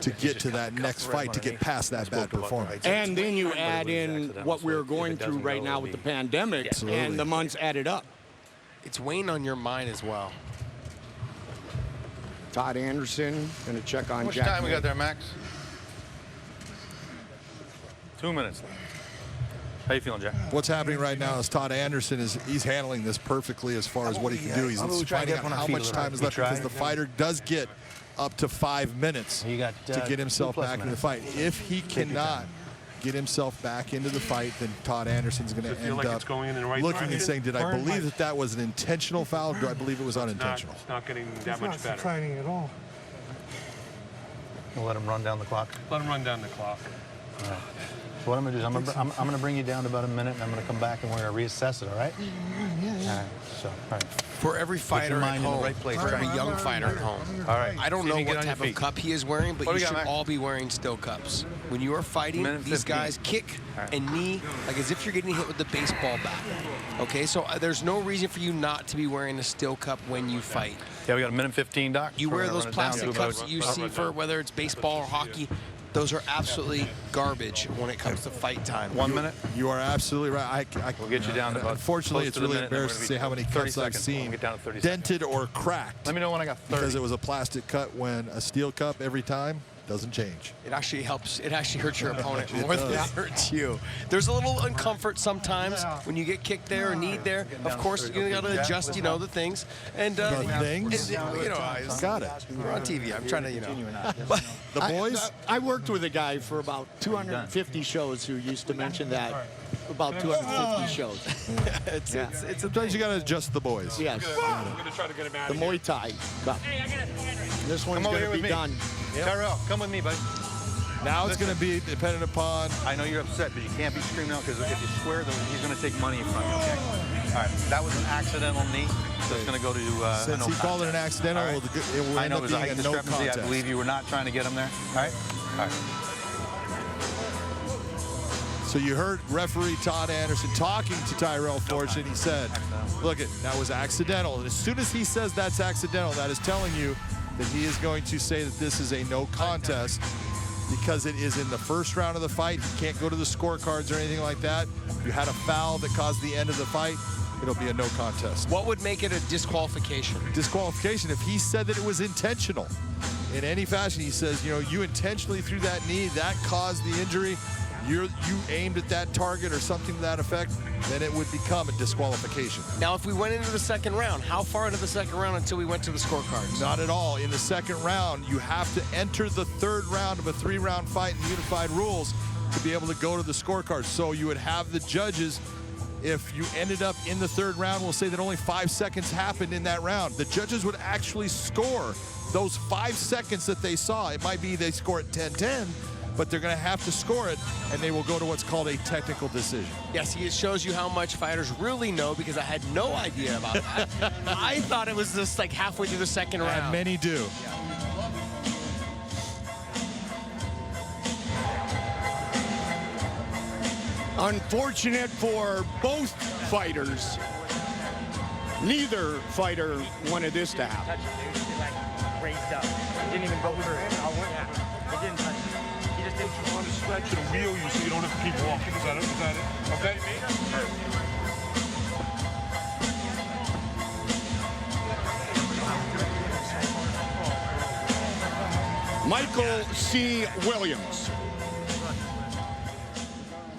S3: to get to that next fight, to get past that bad performance.
S2: And then you add in what we're going through right now with the pandemic, and the months added up.
S4: It's weighing on your mind as well.
S2: Todd Anderson going to check on
S11: How much
S2: Jack.
S11: time we got there, Max? 2 minutes left. How you feeling, Jack?
S3: What's happening right now is Todd Anderson he's handling this perfectly as far as what he can do. He's finding out how much time is left because the fighter does get up to 5 minutes to get himself back into the fight. If he cannot get himself back into the fight, then Todd Anderson's going to end up looking and saying, did I believe that was an intentional foul, or do I believe it was unintentional?
S12: It's not getting that much better.
S8: Fighting at all.
S11: We'll let him run down the clock.
S12: Let him run down the clock.
S11: All right. So what I'm going to do is I'm going to bring you down to about a minute, and I'm going to come back and we're going to reassess it, all right?
S8: Yeah.
S11: All right. So, all right.
S4: For every fighter at home, for every young fighter at home,
S11: all right.
S4: I don't know what type of cup he is wearing, but you should all be wearing steel cups. When you are fighting, these guys kick and knee like as if you're getting hit with the baseball bat. Okay, so there's no reason for you not to be wearing a steel cup when you fight.
S11: Yeah, we got a minute 15, Doc.
S4: You wear those plastic cups that you see for whether it's baseball or hockey. Those are absolutely garbage when it comes to fight time.
S11: 1 minute.
S3: You are absolutely right.
S11: We'll get you down to about.
S3: Unfortunately, it's really embarrassing to say how many cuts I've seen dented or cracked.
S11: Let me know when I got 30.
S3: Because it was a plastic cut, when a steel cup every time doesn't change.
S4: It actually helps. It actually hurts your opponent more than it hurts you. There's a little uncomfort sometimes when you get kicked there or kneed there. Of course, you got to adjust, the things. And
S3: things. Got it.
S4: We're on TV. I'm trying to, But
S3: the boys.
S2: I worked with a guy for about 250 shows who used to mention that. About 250 shows.
S3: Sometimes you got to adjust the boys.
S2: Yes.
S12: I'm going to try to get him out
S2: The
S12: of here.
S2: Muay Thai Cup. This one's going to be done.
S11: Tyrell, come with me, buddy.
S3: Now it's going to be dependent upon.
S11: I know you're upset, but you can't be screaming out because if you swear, he's going to take money from you. Okay. All right. That was an accidental knee, so it's going to go to
S3: Since he called it an accidental,
S11: right.
S3: it will
S11: I
S3: end
S11: know
S3: up
S11: it was a
S3: being
S11: height
S3: a no
S11: discrepancy.
S3: contest.
S11: I believe you were not trying to get him there. All right. All right.
S3: So you heard referee Todd Anderson talking to Tyrell Fortune. He said, look, that was accidental. And as soon as he says that's accidental, that is telling you that he is going to say that this is a no contest because it is in the first round of the fight. You can't go to the scorecards or anything like that. You had a foul that caused the end of the fight. It'll be a no contest.
S4: What would make it a disqualification?
S3: Disqualification, if he said that it was intentional in any fashion. He says, you intentionally threw that knee, that caused the injury. You aimed at that target or something to that effect, then it would become a disqualification.
S4: Now, if we went into the second round, how far into the second round until we went to the scorecards?
S3: Not at all. In the second round, you have to enter the third round of a 3-round fight in the unified rules to be able to go to the scorecards. So you would have the judges, if you ended up in the third round, we'll say that only 5 seconds happened in that round. The judges would actually score those 5 seconds that they saw. It might be they score it 10-10, but they're going to have to score it, and they will go to what's called a technical decision.
S4: Yes, it shows you how much fighters really know, because I had no idea about that. I thought it was just like halfway through the second round.
S3: And many do.
S2: Unfortunate for both fighters. Neither fighter wanted this to happen.
S8: Raised up. He didn't even go through it. He didn't touch it. He just didn't
S12: want to stretch and wheel you so you don't have to keep walking. Is that it? Is that it? Okay.
S2: Michael C. Williams.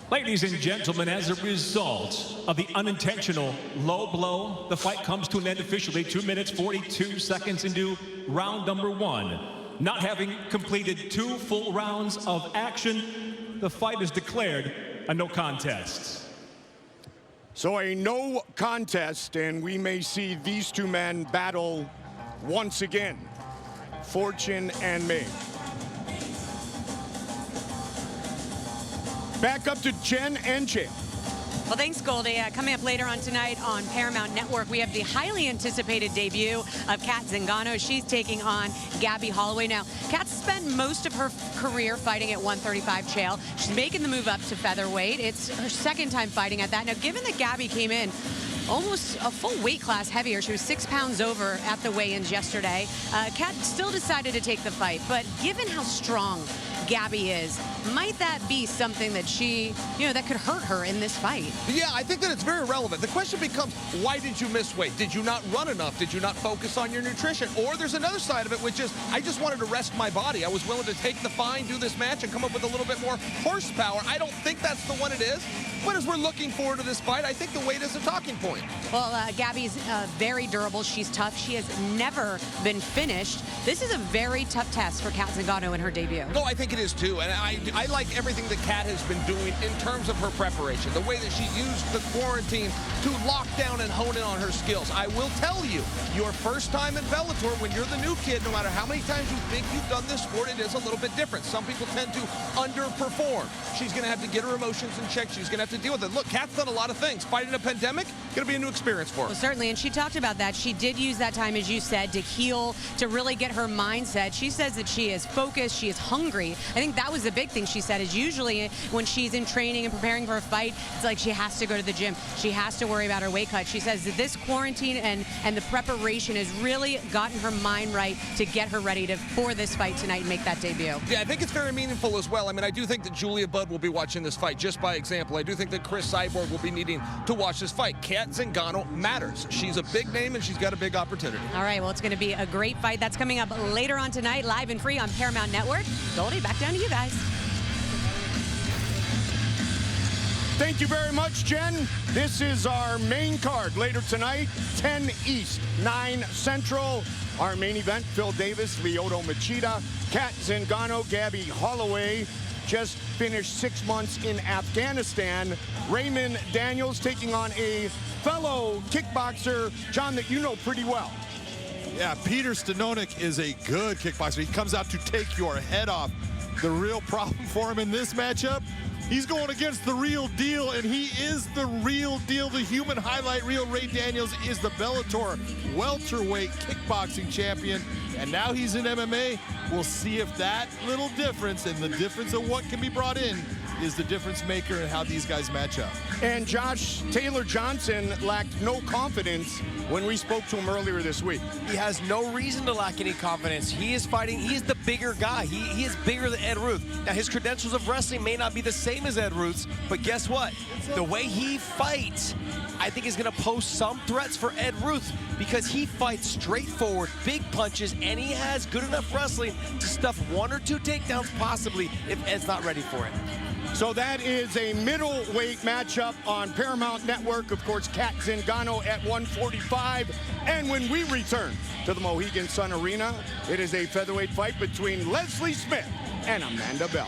S5: Ladies and gentlemen, as a result of the unintentional low blow, the fight comes to an end officially 2 minutes 42 seconds into round number 1. Not having completed 2 full rounds of action, the fight is declared a no contest.
S2: So a no contest, and we may see these two men battle once again, Fortune and me. Back up to Jen and Jim.
S9: Well, thanks, Goldie. Coming up later on tonight on Paramount Network, we have the highly anticipated debut of Kat Zingano. She's taking on Gabby Holloway. Now, Kat spent most of her career fighting at 135 chael. She's making the move up to featherweight. It's her second time fighting at that. Now, given that Gabby came in almost a full weight class heavier, she was 6 pounds over at the weigh-ins yesterday, Kat still decided to take the fight. But given how strong Gabby is, might that be something that she, that could hurt her in this fight?
S10: Yeah, I think that it's very relevant. The question becomes, why did you miss weight? Did you not run enough? Did you not focus on your nutrition? Or there's another side of it, which is, I just wanted to rest my body. I was willing to take the fine, do this match, and come up with a little bit more horsepower. I don't think that's the one it is. But as we're looking forward to this fight, I think the weight is a talking point.
S9: Well, Gabby's very durable. She's tough. She has never been finished. This is a very tough test for Kat Zingano in her debut.
S10: No, I think it is too. And I like everything that Kat has been doing in terms of her preparation. The way that she used the quarantine to lock down and hone in on her skills. I will tell you, your first time in Bellator, when you're the new kid, no matter how many times you think you've done this sport, it is a little bit different. Some people tend to underperform. She's going to have to get her emotions in check. She's going to have to deal with it. Look, Kat's done a lot of things. Fighting a pandemic, going to be a new experience for her.
S9: Well, certainly, and she talked about that. She did use that time, as you said, to heal, to really get her mindset. She says that she is focused, she is hungry. I think that was the big thing she said, is usually when she's in training and preparing for a fight, it's like she has to go to the gym. She has to worry about her weight cut. She says that this quarantine and the preparation has really gotten her mind right to get her ready for this fight tonight and make that debut.
S10: Yeah, I think it's very meaningful as well. I mean, I do think that Julia Budd will be watching this fight, just by example. I do think that Chris Cyborg will be needing to watch this fight. Kat Zingano matters. She's a big name, and she's got a big opportunity.
S9: All right, well, it's going to be a great fight. That's coming up later on tonight, live and free on Paramount Network. Goldie, back down to you guys.
S2: Thank you very much, Jen. This is our main card later tonight, 10 East, 9 Central. Our main event, Phil Davis, Lyoto Machida, Kat Zingano, Gabby Holloway. Just finished 6 months in Afghanistan. Raymond Daniels taking on a fellow kickboxer, John, that you know pretty well.
S3: Yeah, Peter Stanonik is a good kickboxer. He comes out to take your head off. The real problem for him in this matchup, he's going against the real deal, and he is the real deal. The human highlight reel. Ray Daniels is the Bellator welterweight kickboxing champion, and now he's in MMA. We'll see if that little difference and the difference of what can be brought in is the difference maker in how these guys match up.
S2: And Josh Taylor Johnson lacked no confidence when we spoke to him earlier this week.
S4: He has no reason to lack any confidence. He is fighting, he is the bigger guy. He is bigger than Ed Ruth. Now, his credentials of wrestling may not be the same as Ed Ruth's, but guess what? The way he fights, I think is gonna pose some threats for Ed Ruth, because he fights straightforward, big punches, and he has good enough wrestling to stuff 1 or 2 takedowns possibly if Ed's not ready for it.
S2: So that is a middleweight matchup on Paramount Network. Of course, Kat Zingano at 145. And when we return to the Mohegan Sun Arena, it is a featherweight fight between Leslie Smith and Amanda Bell.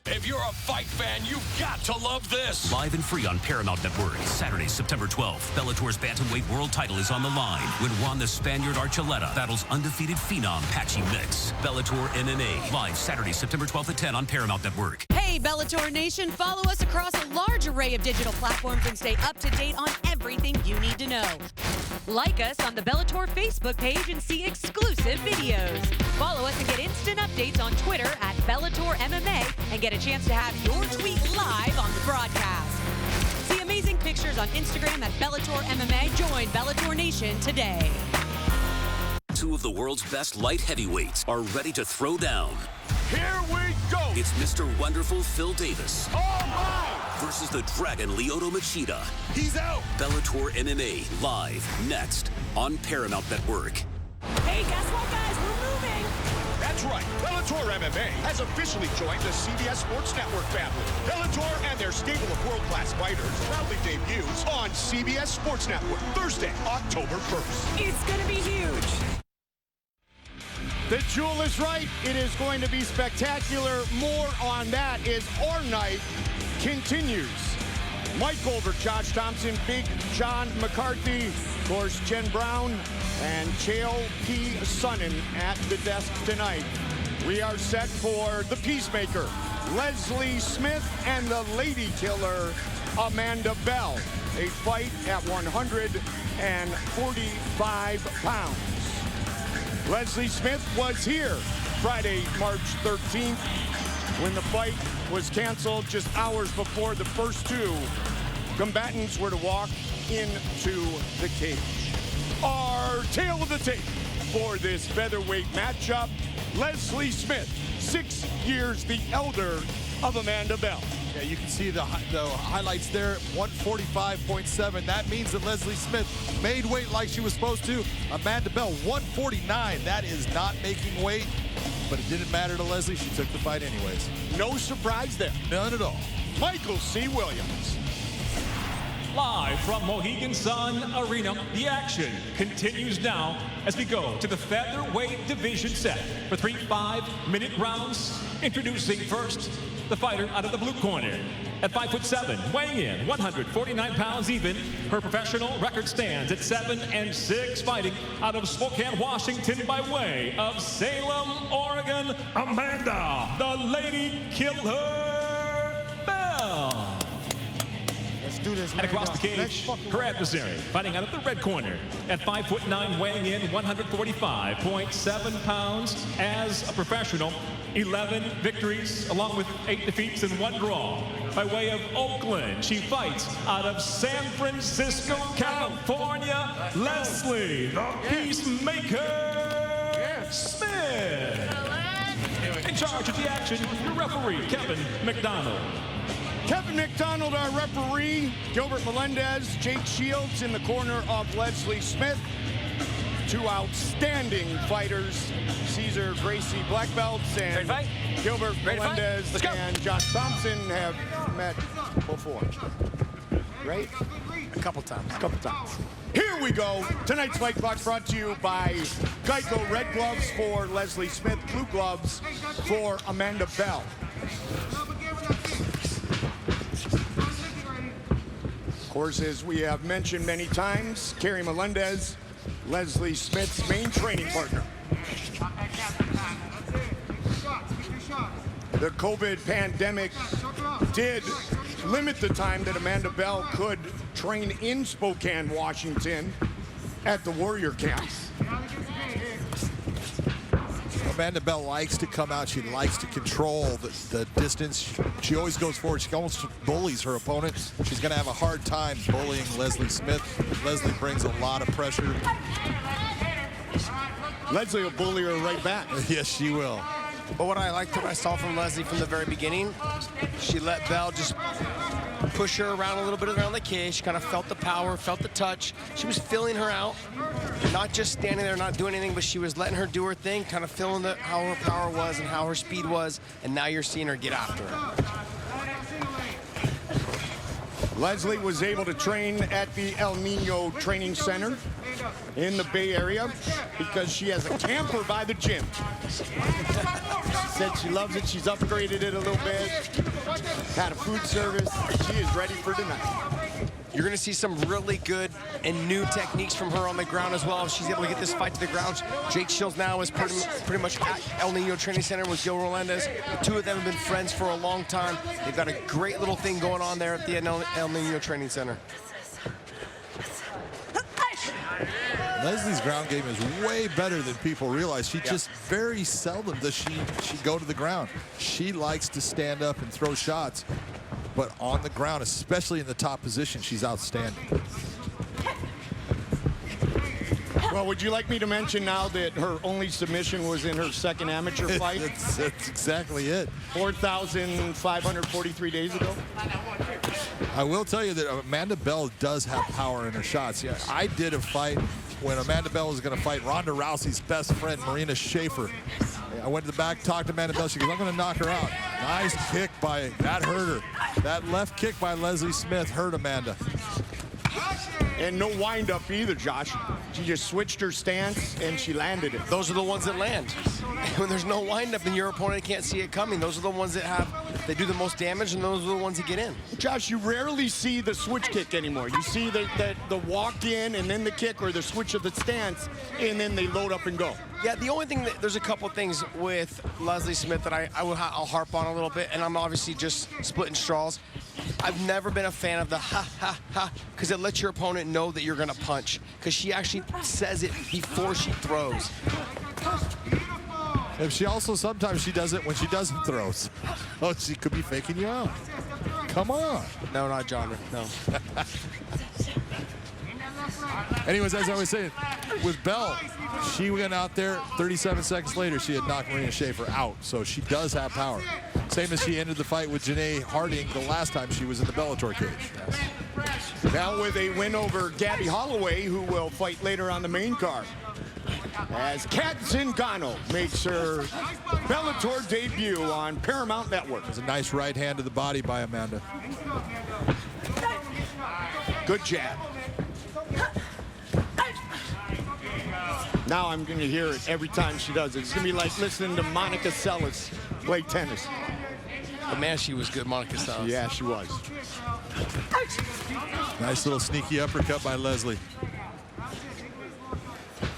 S1: If you're a fight fan, you've got to love this. Live and free on Paramount Network. Saturday, September 12th. Bellator's bantamweight world title is on the line when Juan the Spaniard Archuleta battles undefeated phenom Patchy Mix. Bellator MMA. Live Saturday, September 12th at 10 on Paramount Network.
S9: Hey, Bellator Nation, follow us across a large array of digital platforms and stay up to date on everything you need to know. Like us on the Bellator Facebook page and see exclusive videos. Follow us and get instant updates on Twitter at Bellator MMA and get a chance to have your tweet live on the broadcast. See amazing pictures on Instagram at Bellator MMA. Join Bellator Nation today.
S1: 2 of the world's best light heavyweights are ready to throw down.
S2: Here we go.
S1: It's Mr. Wonderful Phil Davis.
S2: Oh, my!
S1: Versus the Dragon Lyoto Machida.
S2: He's out.
S1: Bellator MMA live next on Paramount Network.
S9: Hey, guess what, guys? We're moving.
S2: That's right. Bellator MMA has officially joined the CBS Sports Network family. Bellator and their stable of world-class fighters proudly debuts on CBS Sports Network Thursday, October 1st.
S9: It's going to be huge.
S2: The jewel is right. It is going to be spectacular. More on that as our night continues. Mike Goldberg, Josh Thompson, Big John McCarthy, of course, Jen Brown, and Chael P. Sonnen at the desk tonight. We are set for the Peacemaker Leslie Smith and the lady killer, Amanda Bell. A fight at 145 pounds. Leslie Smith was here Friday, March 13th, when the fight was canceled just hours before the first two combatants were to walk into the cage. Our tale of the tape for this featherweight matchup, Leslie Smith, 6 years the elder of Amanda Bell.
S3: Yeah, you can see the highlights there, 145.7. That means that Leslie Smith made weight like she was supposed to. Amanda Bell, 149. That is not making weight, but it didn't matter to Leslie. She took the fight anyways.
S2: No surprise there.
S3: None at all.
S2: Michael C. Williams.
S5: Live from Mohegan Sun Arena, the action continues now as we go to the featherweight division set for 3 5-minute rounds. Introducing first, the fighter out of the blue corner. At 5'7", weighing in 149 pounds even, her professional record stands at 7-6, fighting out of Spokane, Washington by way of Salem, Oregon, Amanda, the Lady Killer Bell.
S2: Do this,
S5: and across the cage, her adversary, fighting out of the red corner. At 5'9", weighing in 145.7 pounds as a professional, 11 victories, along with 8 defeats and 1 draw. By way of Oakland, she fights out of San Francisco, California, Leslie, the Peacemaker Smith. In charge of the action, the referee, Kevin McDonald.
S2: Kevin McDonald, our referee. Gilbert Melendez, Jake Shields in the corner of Leslie Smith. 2 outstanding fighters, Caesar Gracie black belts, and Gilbert Melendez and Josh Thompson have met before. Right?
S4: A couple times.
S2: Here we go. Tonight's Fight Clock brought to you by Geico. Red gloves for Leslie Smith, blue gloves for Amanda Bell. Of course, as we have mentioned many times, Kerry Melendez, Leslie Smith's main training partner. The COVID pandemic did limit the time that Amanda Bell could train in Spokane, Washington at the Warrior Camp.
S3: Amanda Bell likes to come out. She likes to control the distance. She always goes forward. She almost bullies her opponent. She's going to have a hard time bullying Leslie Smith. Leslie brings a lot of pressure.
S2: Leslie will bully her right back.
S3: Yes, she will.
S4: But what I liked what I saw from Leslie from the very beginning, she let Bell just push her around a little bit around the cage. She kind of felt the power, felt the touch. She was filling her out, not just standing there not doing anything, but she was letting her do her thing, kind of feeling how her power was and how her speed was, and now you're seeing her get after her.
S2: Leslie was able to train at the El Nino Training Center in the Bay Area because she has a camper by the gym. She said she loves it. She's upgraded it a little bit. Had a food service. She is ready for tonight.
S4: You're going to see some really good and new techniques from her on the ground as well. If she's able to get this fight to the ground. Jake Shields now is pretty much at El Nino Training Center with Gil Melendez. The 2 of them have been friends for a long time. They've got a great little thing going on there at the El Nino Training Center.
S3: Leslie's ground game is way better than people realize. She just very seldom does she go to the ground. She likes to stand up and throw shots, but on the ground, especially in the top position, she's outstanding.
S2: Well, would you like me to mention now that her only submission was in her second amateur fight?
S3: That's exactly it.
S2: 4,543 days ago.
S3: I will tell you that Amanda Bell does have power in her shots. Yeah, I did a fight when Amanda Bell was going to fight Ronda Rousey's best friend, Marina Schaefer. I went to the back, talked to Amanda Bell. She goes, I'm going to knock her out. Nice kick that hurt her. That left kick by Leslie Smith hurt Amanda.
S2: And no wind-up either, Josh. She just switched her stance, and she landed it.
S4: Those are the ones that land. when there's no windup and your opponent can't see it coming, those are the ones that do the most damage, and those are the ones that get in.
S2: Josh, you rarely see the switch kick anymore. You see the walk in and then the kick, or the switch of the stance, and then they load up and go.
S4: Yeah, the only thing there's a couple things with Leslie Smith that I'll harp on a little bit, and I'm obviously just splitting straws. I've never been a fan of the ha, ha, ha, because it lets your opponent know that you're going to punch, because she actually says it before she throws.
S3: And she also, sometimes she does it when she doesn't throw. Oh, she could be faking you out. Come on.
S4: No, not genre, no.
S3: Anyways, as I was saying, with Bell, she went out there, 37 seconds later, she had knocked Marina Schaefer out, so she does have power. Same as she ended the fight with Janae Harding the last time she was in the Bellator cage.
S2: Now with a win over Gabby Holloway, who will fight later on the main card, as Kat Zingano makes her Bellator debut on Paramount Network.
S3: There's a nice right hand to the body by Amanda.
S2: Good jab. Now I'm going to hear it every time she does it. It's going to be like listening to Monica Seles play tennis.
S4: But man, she was good, Monica Seles.
S2: Yeah, she was.
S3: Nice little sneaky uppercut by Leslie.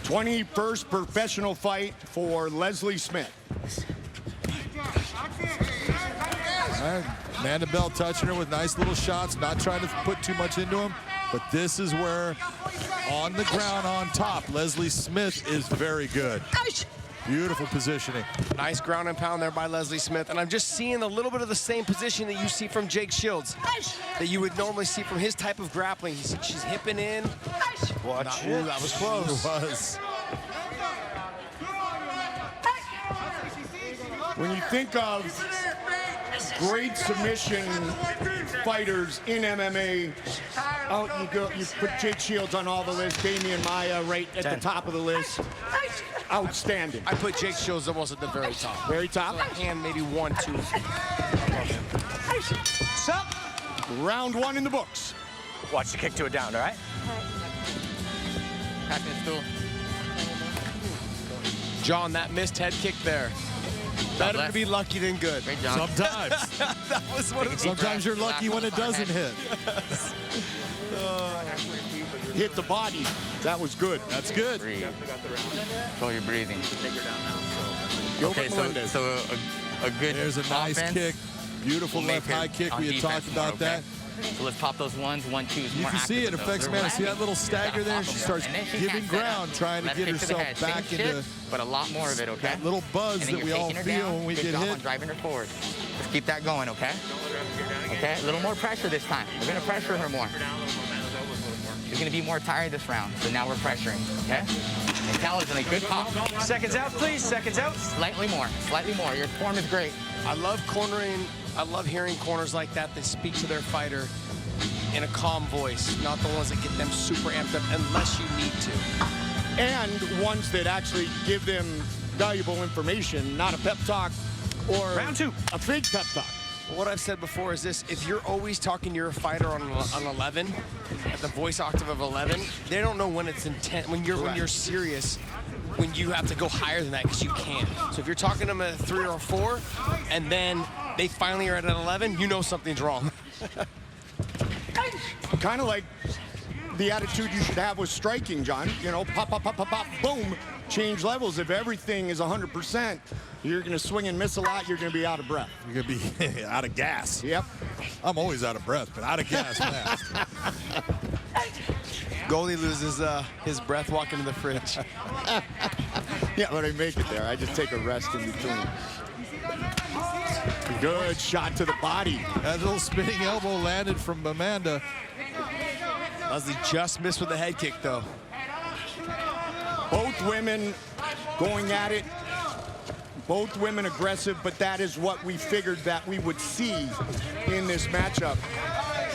S2: 21st professional fight for Leslie Smith.
S3: Amanda Bell touching her with nice little shots, not trying to put too much into him. But this is where, on the ground, on top, Leslie Smith is very good. Beautiful positioning.
S4: Nice ground and pound there by Leslie Smith. And I'm just seeing a little bit of the same position that you see from Jake Shields, that you would normally see from his type of grappling. She's hipping in.
S2: Watch
S4: it. That was close.
S3: It was.
S2: When you think of great submission fighters in MMA, out you go. You put Jake Shields on all the list, Damian Maia right at the top of the list. Outstanding.
S4: I put Jake Shields almost at the very top.
S2: Very top?
S4: So hand maybe 1, 2.
S2: Sup? Round 1 in the books.
S8: Watch the kick to it down, all right?
S4: John, that missed head kick there. Better to be lucky than good.
S13: Great job.
S3: Sometimes.
S4: That was one of the
S3: Sometimes you're lucky when it doesn't hit.
S2: Hit the body. That was good.
S3: That's good.
S13: Breathe. Control your breathing.
S2: Okay,
S13: so a good
S3: There's a nice
S13: offense
S3: kick. Beautiful
S13: will
S3: left
S13: make her
S3: high kick.
S13: on
S3: We had
S13: defense
S3: talked
S13: more,
S3: about that.
S13: So let's pop those 1s, 1, 2s.
S3: You can see it affects Amanda. See that little stagger there? She starts giving ground, trying to get herself back into
S13: but a lot more of it, okay?
S3: that little buzz that we all feel when we
S13: Good
S3: get
S13: job
S3: hit.
S13: on driving her forward. Let's keep that going, okay? Okay, a little more pressure this time. We're gonna pressure her more. She's gonna be more tired this round, so now we're pressuring, okay? And Tal's in a good pop.
S8: Seconds out, please. Seconds out.
S13: Slightly more, slightly more. Your form is great.
S4: I love cornering. I love hearing corners like that speak to their fighter in a calm voice, not the ones that get them super amped up unless you need to.
S2: And ones that actually give them valuable information, not a pep talk or
S8: Round 2.
S2: a fake pep talk.
S4: What I've said before is this: if you're always talking to your fighter on 11, at the voice octave of 11, they don't know when it's intent. When you're serious, when you have to go higher than that because you can. So if you're talking to them at a 3 or a 4, and then they finally are at an 11, you know something's wrong.
S2: Kind of like the attitude you should have with striking, John. You know, pop, pop, pop, pop, pop, boom, change levels. If everything is 100%, you're going to swing and miss a lot. You're going to be out of breath.
S3: You're going to be out of gas.
S2: Yep.
S3: I'm always out of breath, but out of gas fast.
S4: Goalie loses his breath walking to the fridge.
S2: Yeah, when I make it there, I just take a rest in between. Good shot to the body.
S3: That little spinning elbow landed from Amanda.
S4: Leslie just missed with the head kick, though.
S2: Both women going at it. Both women aggressive, but that is what we figured that we would see in this matchup.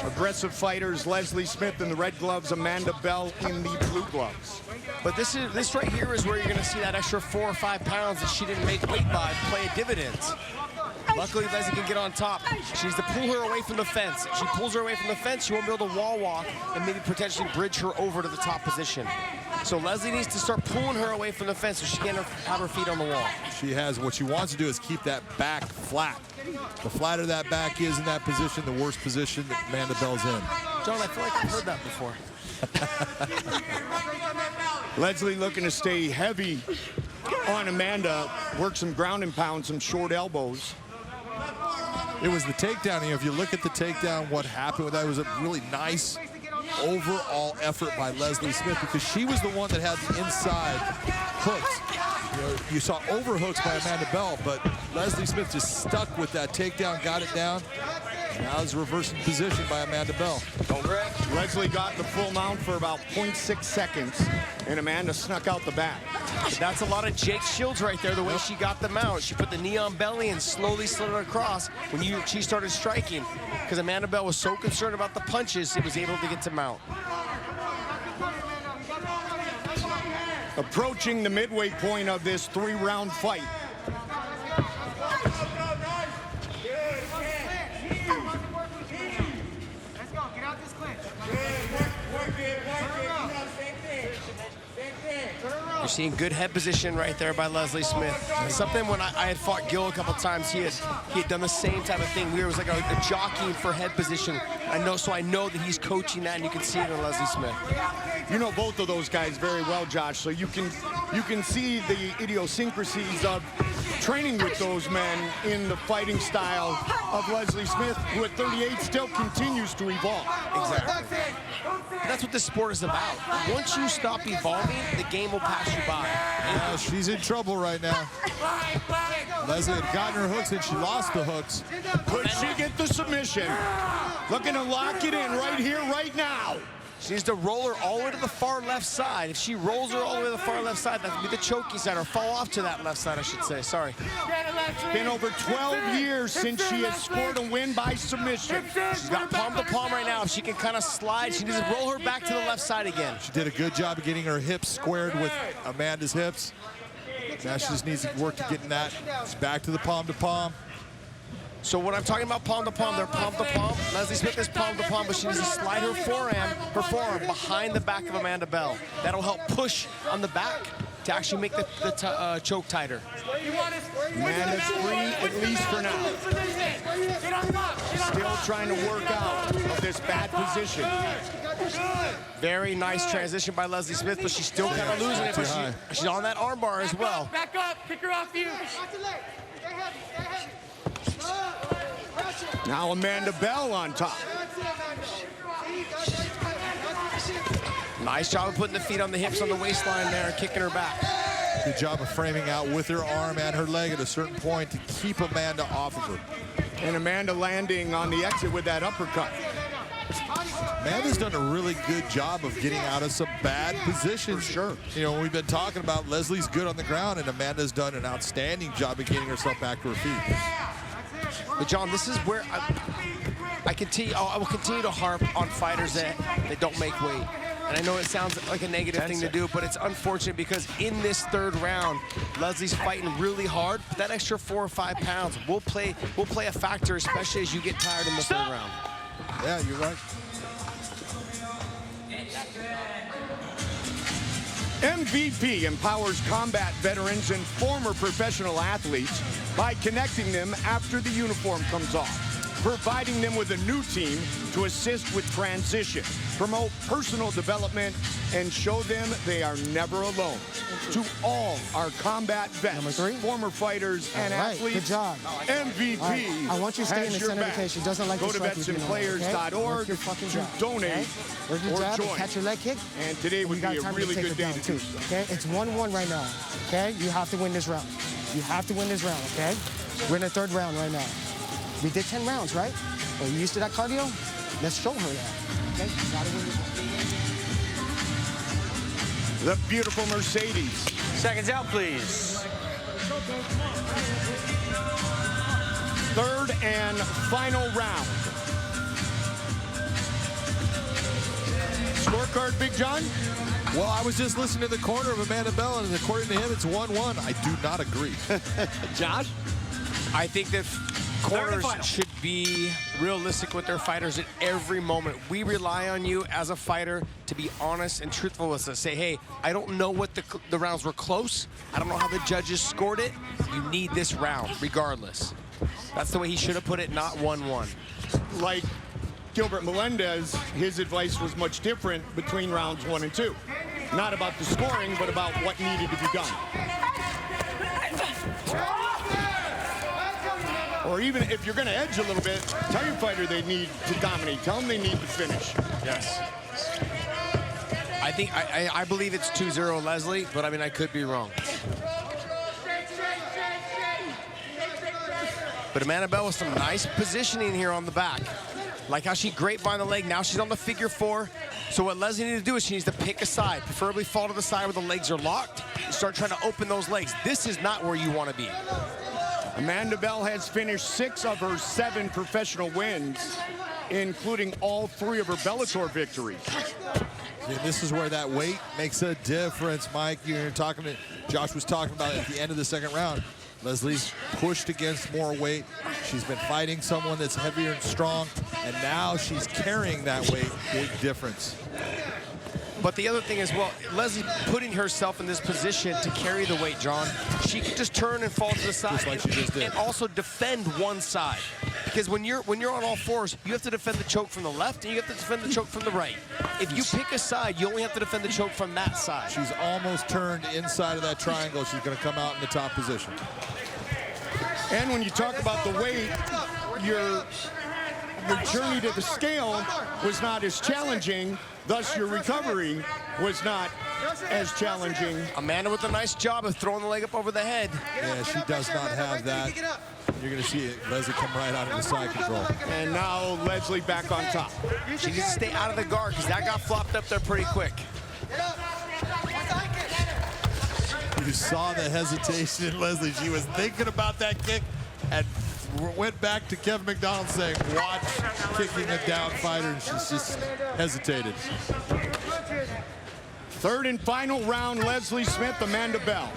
S2: Aggressive fighters, Leslie Smith in the red gloves, Amanda Bell in the blue gloves.
S4: But this right here is where you're going to see that extra 4 or 5 pounds that she didn't make weight by play dividends. Luckily, Leslie can get on top. She needs to pull her away from the fence. If she pulls her away from the fence, she won't be able to wall walk and maybe potentially bridge her over to the top position. So Leslie needs to start pulling her away from the fence so she can't have her feet on the wall.
S3: She has. What she wants to do is keep that back flat. The flatter that back is in that position, the worse position that Amanda Bell's in.
S4: John, I feel like I've heard that before.
S2: Leslie looking to stay heavy on Amanda, work some ground and pound, some short elbows.
S3: It was the takedown. If you look at the takedown, what happened with that was a really nice overall effort by Leslie Smith, because she was the one that had the inside hooks. You saw overhooks by Amanda Bell, but Leslie Smith just stuck with that takedown, got it down. Now it's reversing position by Amanda Bell.
S2: Leslie got the full mount for about 0.6 seconds, and Amanda snuck out the back.
S4: But that's a lot of Jake Shields right there, the way she got the mount. She put the knee on belly and slowly slid it across when she started striking. Because Amanda Bell was so concerned about the punches, she was able to get to mount.
S2: Approaching the midway point of this 3-round fight.
S4: You're seeing good head position right there by Leslie Smith. Something when I had fought Gil a couple times, he had done the same type of thing. It was like a jockeying for head position. I know that he's coaching that, and you can see it in Leslie Smith.
S2: You know both of those guys very well, Josh, so you can see the idiosyncrasies of training with those men in the fighting style of Leslie Smith, who at 38 still continues to evolve.
S4: Exactly. That's what this sport is about. Once you stop evolving, the game will pass you by.
S3: Yeah, she's in trouble right now. Leslie had gotten her hooks and she lost the hooks.
S2: Could she get the submission? Looking to lock it in right here, right now.
S4: She needs to roll her all the way to the far left side. If she rolls her all the way to the far left side, that would be the choky side, or fall off to that left side, I should say. Sorry.
S2: It's been over 12 years since she has scored a win by submission.
S4: She's got palm to palm right now. If she can kind of slide, she needs to roll her back to the left side again.
S3: She did a good job of getting her hips squared with Amanda's hips. Now she just needs to work to getting that back to the palm to palm.
S4: So when I'm talking about palm to palm, they're palm to palm. Leslie Smith is palm to palm, but she needs to slide her forearm behind the back of Amanda Bell. That'll help push on the back to actually make the choke tighter.
S2: Amanda's free, at least for now. Still trying to work out of this bad position.
S4: Very nice transition by Leslie Smith, but she's still kind of losing it. But she's on that arm bar as well.
S6: Back up, kick her off you.
S2: Now Amanda Bell on top.
S4: Nice job of putting the feet on the hips on the waistline there and kicking her back.
S3: Good job of framing out with her arm and her leg at a certain point to keep Amanda off of her.
S2: And Amanda landing on the exit with that uppercut.
S3: Amanda's done a really good job of getting out of some bad positions.
S2: For sure.
S3: You know, we've been talking about Leslie's good on the ground, and Amanda's done an outstanding job of getting herself back to her feet.
S4: But John, this is where I will continue to harp on fighters that don't make weight. And I know it sounds like a negative thing to do, but it's unfortunate because in this third round, Leslie's fighting really hard. But that extra 4 or 5 pounds will play a factor, especially as you get tired in the third round.
S3: Yeah, you're right.
S2: MVP empowers combat veterans and former professional athletes by connecting them after the uniform comes off, providing them with a new team to assist with transition, promote personal development, and show them they are never alone. To all our combat vets, former fighters, and athletes,
S14: good job.
S2: MVP
S14: I want you to stay in the center
S2: back.
S14: because she doesn't like
S2: Go
S14: to
S2: to vetsinplayers.org to donate
S14: Work your
S2: or
S14: job,
S2: join.
S14: catch your leg kick.
S2: And today would be a really good day to do so.
S14: Okay, it's 1-1 right now. Okay, you have to win this round. You have to win this round. Okay, we're in the third round right now. We did 10 rounds, right? Are you used to that cardio? Let's show her that. Okay, you gotta win this round.
S2: The beautiful Mercedes.
S8: Seconds out, please.
S2: Third and final round. Scorecard, Big John?
S3: Well, I was just listening to the corner of Amanda Bell, and according to him, it's 1-1. I do not agree.
S4: Josh? I think that Corners should be realistic with their fighters at every moment. We rely on you as a fighter to be honest and truthful with us. Say, hey, I don't know what the rounds were close. I don't know how the judges scored it. You need this round, regardless. That's the way he should have put it, not 1-1.
S2: Like Gilbert Melendez, his advice was much different between rounds 1 and 2. Not about the scoring, but about what needed to be done. Or even if you're going to edge a little bit, tell your fighter they need to dominate. Tell them they need to finish.
S4: Yes. I believe it's 2-0 Leslie, but I mean, I could be wrong. But Amanda Bell with some nice positioning here on the back. Like how she grapevine the leg. Now she's on the figure 4. So what Leslie needs to do is she needs to pick a side, preferably fall to the side where the legs are locked, and start trying to open those legs. This is not where you want to be.
S2: Amanda Bell has finished 6 of her 7 professional wins, including all 3 of her Bellator victories.
S3: And this is where that weight makes a difference, Mike. You're talking to, Josh was talking about at the end of the second round. Leslie's pushed against more weight. She's been fighting someone that's heavier and strong, and now she's carrying that weight. Big difference.
S4: But the other thing is, well, Leslie putting herself in this position to carry the weight, John. She can just turn and fall to the side,
S3: just like she just did,
S4: and also defend one side. Because when you're on all fours, you have to defend the choke from the left, and you have to defend the choke from the right. If you pick a side, you only have to defend the choke from that side.
S3: She's almost turned inside of that triangle. She's going to come out in the top position.
S2: And when you talk about the weight, your journey to the scale was not as challenging. Thus, your recovery was not as challenging.
S4: Amanda with a nice job of throwing the leg up over the head.
S3: Yeah, she does not have that. You're going to see Leslie come right out of the side control.
S2: And now Leslie back on top.
S4: She needs to stay out of the guard because that got flopped up there pretty quick.
S3: You saw the hesitation in Leslie. She was thinking about that kick and went back to Kevin McDonald saying, watch kicking a down fighter, and she's just hesitated.
S2: Third and final round, Leslie Smith, Amanda Bell.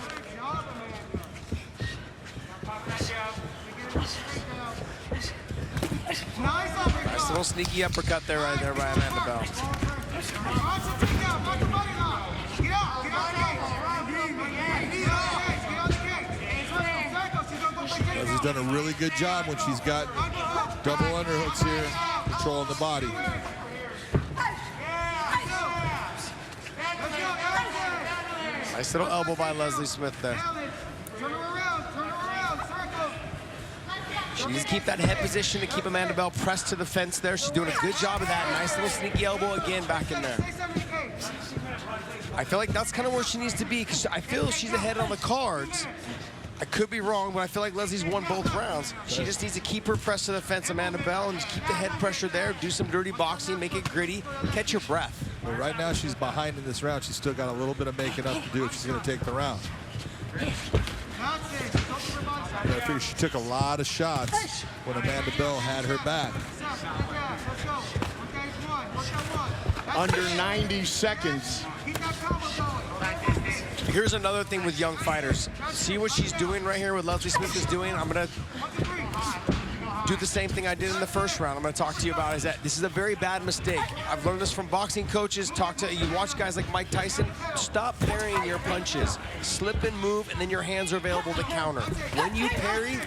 S4: Nice little sneaky uppercut there, right there by Amanda Bell.
S3: Leslie's done a really good job when she's got double underhooks here, controlling the body.
S4: Nice little elbow by Leslie Smith there. She needs to keep that head position to keep Amanda Bell pressed to the fence there. She's doing a good job of that. Nice little sneaky elbow again back in there. I feel like that's kind of where she needs to be because I feel she's ahead on the cards. I could be wrong, but I feel like Leslie's won both rounds. She just needs to keep her pressed to the fence, Amanda Bell, and just keep the head pressure there, do some dirty boxing, make it gritty, catch your breath.
S3: Well, right now she's behind in this round. She's still got a little bit of making up to do if she's going to take the round. I figure she took a lot of shots when Amanda Bell had her back.
S2: Under 90 seconds.
S4: Here's another thing with young fighters. See what she's doing right here, what Leslie Smith is doing? I'm going to do the same thing I did in the first round. I'm going to talk to you about is that this is a very bad mistake. I've learned this from boxing coaches. You watch guys like Mike Tyson. Stop parrying your punches. Slip and move, and then your hands are available to counter. When you parry,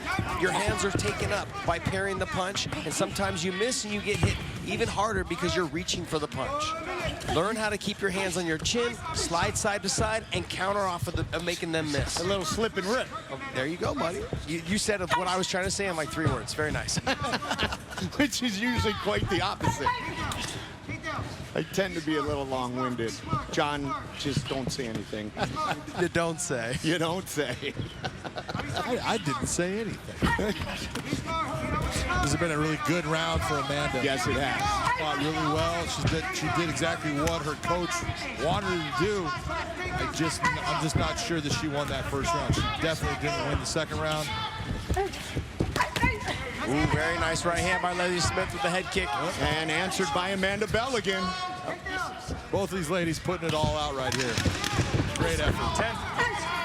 S4: your hands are taken up by parrying the punch, and sometimes you miss and you get hit even harder because you're reaching for the punch. Learn how to keep your hands on your chin, slide side to side, and counter off of making them miss.
S2: A little slip and rip.
S4: Oh, there you go, buddy. You said what I was trying to say in like 3 words. Very nice.
S2: Which is usually quite the opposite. I tend to be a little long-winded. John, just don't say anything.
S4: You don't say.
S2: You don't say.
S3: I didn't say anything. This has been a really good round for Amanda.
S2: Yes, it has.
S3: Fought really well. She did exactly what her coach wanted her to do. I'm just not sure that she won that first round. She definitely didn't win the second round.
S4: Ooh, very nice right hand by Leslie Smith with the head kick.
S2: And answered by Amanda Bell again.
S3: Both of these ladies putting it all out right here. Great effort.
S4: 10.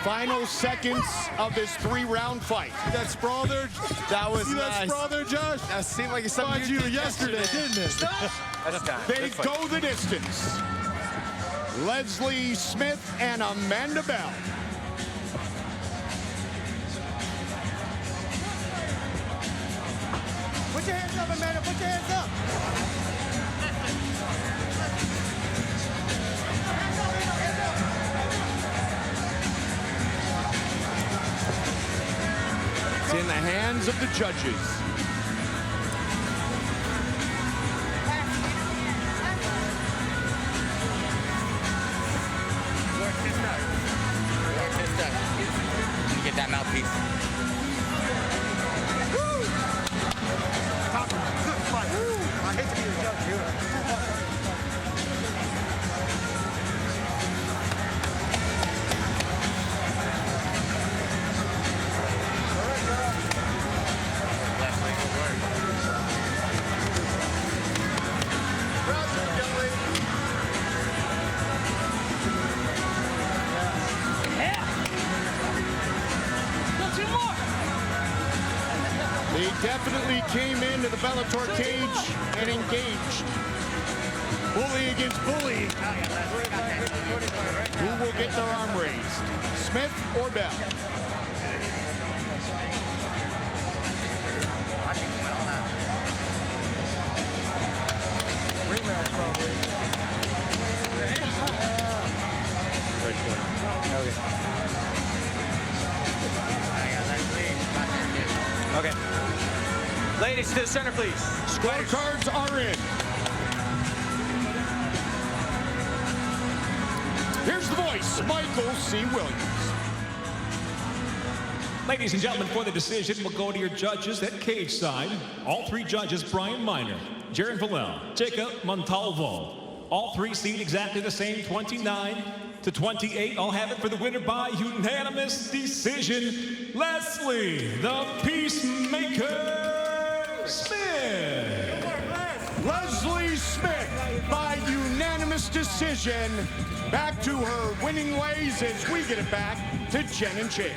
S2: Final seconds of this 3-round fight.
S3: That sprawl there?
S4: That was
S3: See
S4: nice.
S3: that sprawl there, Josh?
S4: That seemed like something
S3: you yesterday, didn't it?
S2: They go the distance. Leslie Smith and Amanda Bell.
S14: Put your hands up, Amanda. Put your hands up.
S2: It's in the hands of the judges.
S13: Get that mouthpiece.
S8: I hate to be the judge here.
S2: They definitely came into the Bellator cage and engaged. Bully against bully. Who will get their arm raised? Smith or Bell?
S8: Okay. Ladies, to the center, please.
S2: Scorecards are in. Here's the voice, Michael C. Williams.
S5: Ladies and gentlemen, for the decision, we'll go to your judges at cage side. All three judges, Brian Miner, Jaron Vallel, Jacob Montalvo. All three seed exactly the same, 29-28. I'll have it for the winner by unanimous decision, Leslie, the Peacemaker Smith.
S2: Leslie Smith, by unanimous decision, back to her winning ways as we get it back to Jen and Jake.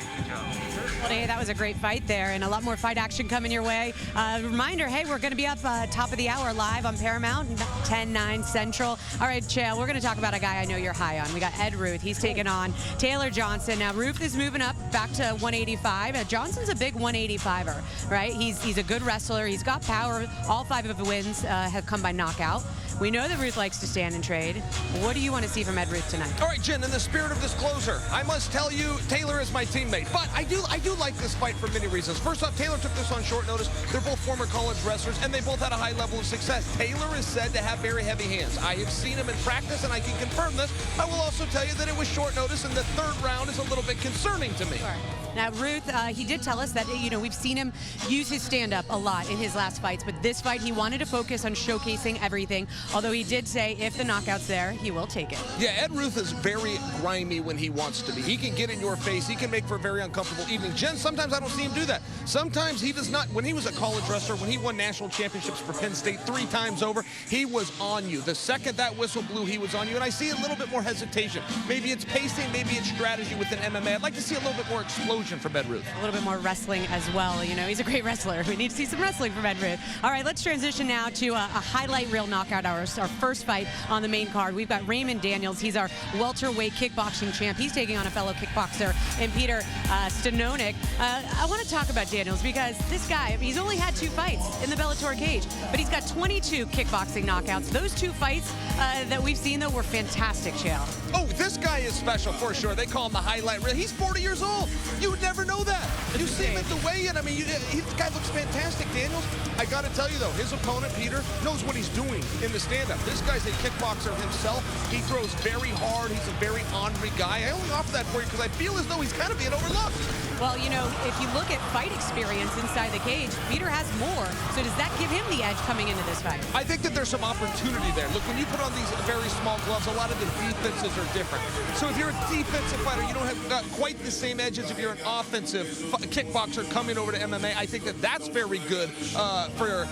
S9: Well, hey, that was a great fight there, and a lot more fight action coming your way. Reminder, hey, we're going to be up top of the hour live on Paramount, 10/9 Central. All right, Chael, we're going to talk about a guy I know you're high on. We got Ed Ruth. He's taking on Taylor Johnson. Now, Ruth is moving up back to 185. Johnson's a big 185er, right? He's a good wrestler. He's got power. All 5 of the wins have come by knockout. We know that Ruth likes to stand and trade. What do you want to see from Ed Ruth tonight?
S10: All right, Jen, in the spirit of disclosure, I must tell you, Taylor is my teammate. But I do like this fight for many reasons. First off, Taylor took this on short notice. They're both former college wrestlers, and they both had a high level of success. Taylor is said to have very heavy hands. I have seen him in practice, and I can confirm this. I will also tell you that it was short notice, and the third round is a little bit concerning to me.
S9: Sure. Now, Ruth, he did tell us that, we've seen him use his stand-up a lot in his last fights, but this fight, he wanted to focus on showcasing everything, although he did say if the knockout's there, he will take it.
S10: Yeah, Ed Ruth is very grimy when he wants to be. He can get in your face. He can make for a very uncomfortable evening. Jen, sometimes I don't see him do that. Sometimes he does not. When he was a college wrestler, when he won national championships for Penn State 3 times over, he was on you. The second that whistle blew, he was on you, and I see a little bit more hesitation. Maybe it's pacing, maybe it's strategy within MMA. I'd like to see a little bit more explosion from Ed Ruth.
S9: A little bit more wrestling as well. He's a great wrestler. We need to see some wrestling from Ed Ruth. All right, let's transition now to a highlight reel knockout hour. Our first fight on the main card. We've got Raymond Daniels. He's our welterweight kickboxing champ. He's taking on a fellow kickboxer in Peter Stanonik. I want to talk about Daniels because this guy, he's only had 2 fights in the Bellator cage, but he's got 22 kickboxing knockouts. Those 2 fights that we've seen, though, were fantastic, Chael.
S10: Oh, this guy is special for sure. They call him the highlight reel. He's 40 years old. You would never know that. You see him at the weigh-in. I mean, this guy looks fantastic, Daniels. I got to tell you, though, his opponent, Peter, knows what he's doing in the stand-up. This guy's a kickboxer himself. He throws very hard. He's a very ornery guy. I only offer that for you because I feel as though he's kind of being overlooked.
S9: Well, if you look at fight experience inside the cage, Peter has more. So does that give him the edge coming into this fight?
S10: I think that there's some opportunity there. Look, when you put on these very small gloves, a lot of the defenses are different. So if you're a defensive fighter, you don't have quite the same edge as if you're an offensive kickboxer coming over to MMA. I think that that's very good for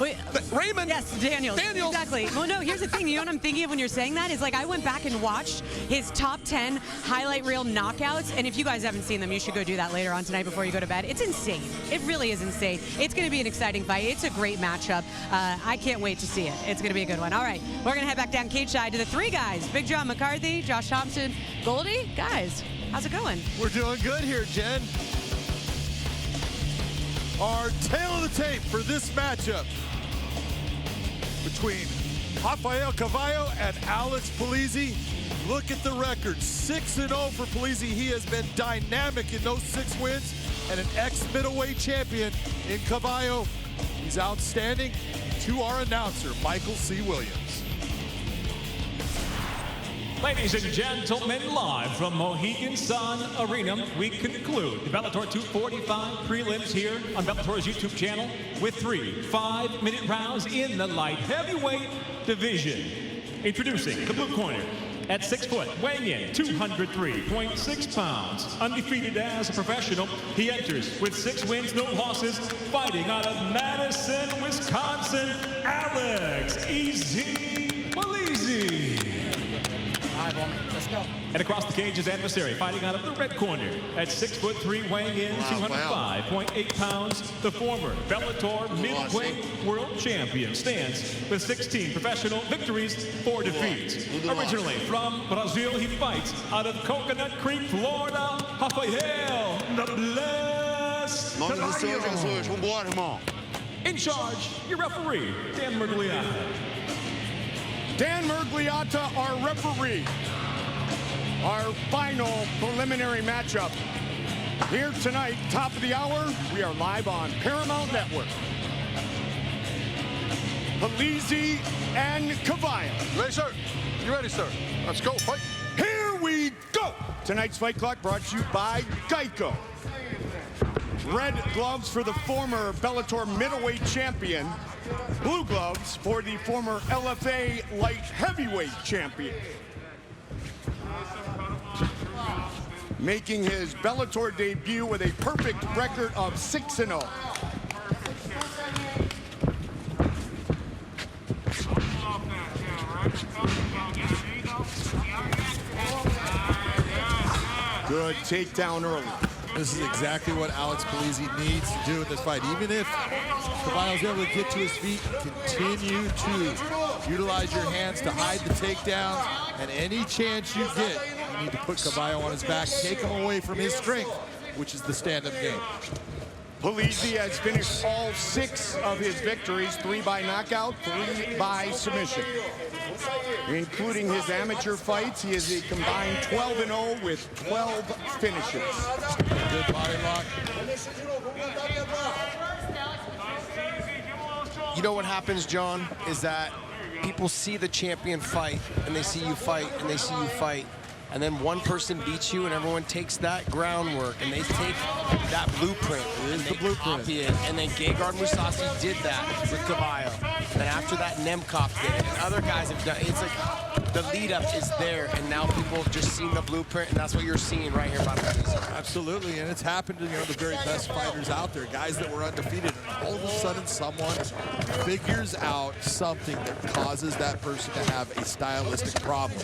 S9: Wait,
S10: Raymond.
S9: Yes, Daniels. Exactly. Well, no, here's the thing. You know what I'm thinking of when you're saying that? Is like I went back and watched his top 10 highlight reel knockouts. And if you guys haven't seen them, you should go do that later on tonight before you go to bed. It's insane. It really is insane. It's going to be an exciting fight. It's a great matchup. I can't wait to see it. It's going to be a good one. All right, we're going to head back down cage side to the three guys. Big John McCarthy, Josh Thompson, Goldie. Guys, how's it going?
S3: We're doing good here, Jen. Our tail of the tape for this matchup between Rafael Carvalho and Alex Polizzi. Look at the record, 6-0 for Polizzi. He has been dynamic in those 6 wins and an ex-middleweight champion in Carvalho. He's outstanding. To our announcer, Michael C. Williams.
S5: Ladies and gentlemen, live from Mohegan Sun Arena, we conclude the Bellator 245 prelims here on Bellator's YouTube channel with 3 5-minute rounds in the light heavyweight division. Introducing the blue corner at 6 foot, weighing in 203.6 pounds. Undefeated as a professional, he enters with 6 wins, no losses, fighting out of Madison, Wisconsin, Alex "Easy" Polizzi.
S14: Let's go.
S5: And across the cage, his adversary, fighting out of the red corner at 6'3", weighing in 205.8 pounds. The former Bellator midweight world champion stands with 16 professional victories, 4 defeats. Originally from Brazil, he fights out of Coconut Creek, Florida. Rafael "The Bless" Carvalho. In charge, your referee, Dan Mergliata.
S2: Dan Mergliata, our referee. Our final preliminary matchup. Here tonight, top of the hour, we are live on Paramount Network. Polizzi and Carvalho.
S3: Ready, sir? You ready, sir? Let's go, fight.
S2: Here we go! Tonight's Fight Clock brought to you by Geico. Red gloves for the former Bellator middleweight champion. Blue gloves for the former LFA light heavyweight champion. Making his Bellator debut with a perfect record of 6-0. Good takedown early.
S3: This is exactly what Alex Polizzi needs to do in this fight. Even if Carvalho's able to get to his feet, continue to utilize your hands to hide the takedowns, and any chance you get, you need to put Carvalho on his back, take him away from his strength, which is the stand-up game.
S2: Polizzi has finished all 6 of his victories, 3 by knockout, 3 by submission. Including his amateur fights, he is a combined 12-0 with 12 finishes.
S3: Good body lock.
S4: You know what happens, John, is that people see the champion fight, and they see you fight, and they see you fight. And then one person beats you, and everyone takes that groundwork, and they take that blueprint, and they copy it. And then Gegard Mousasi did that with Carvalho. And after that, Nemkov did it, and other guys have done it. It's like the lead-up is there, and now people have just seen the blueprint, and that's what you're seeing right here about Polizzi.
S3: Absolutely, and it's happened to the very best fighters out there, guys that were undefeated, and all of a sudden someone figures out something that causes that person to have a stylistic problem.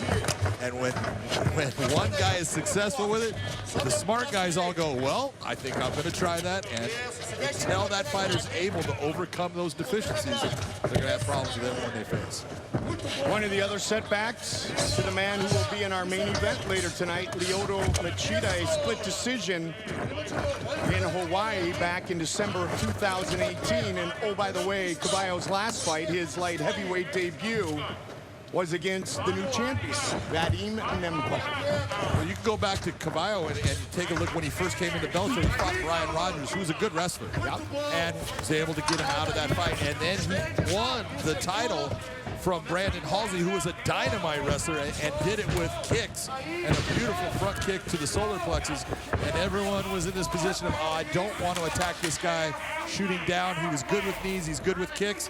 S3: And when one guy is successful with it, the smart guys all go, well, I think I'm going to try that. And until that fighter's able to overcome those deficiencies, they're going to have problems with everyone they face.
S2: One of the other setbacks to the man who will be in our main event later tonight, Lyoto Machida, a split decision in Hawaii back in December of 2018. And oh, by the way, Carvalho's last fight, his light heavyweight debut, was against the new champion, Vadim Nemkov.
S3: Well, you can go back to Carvalho and take a look when he first came into Bellator. He fought Brian Rogers, who was a good wrestler, and was able to get him out of that fight. And then he won the title from Brandon Halsey, who was a dynamite wrestler, and did it with kicks and a beautiful front kick to the solar plexus. And everyone was in this position of, oh, I don't want to attack this guy shooting down. He was good with knees, he's good with kicks.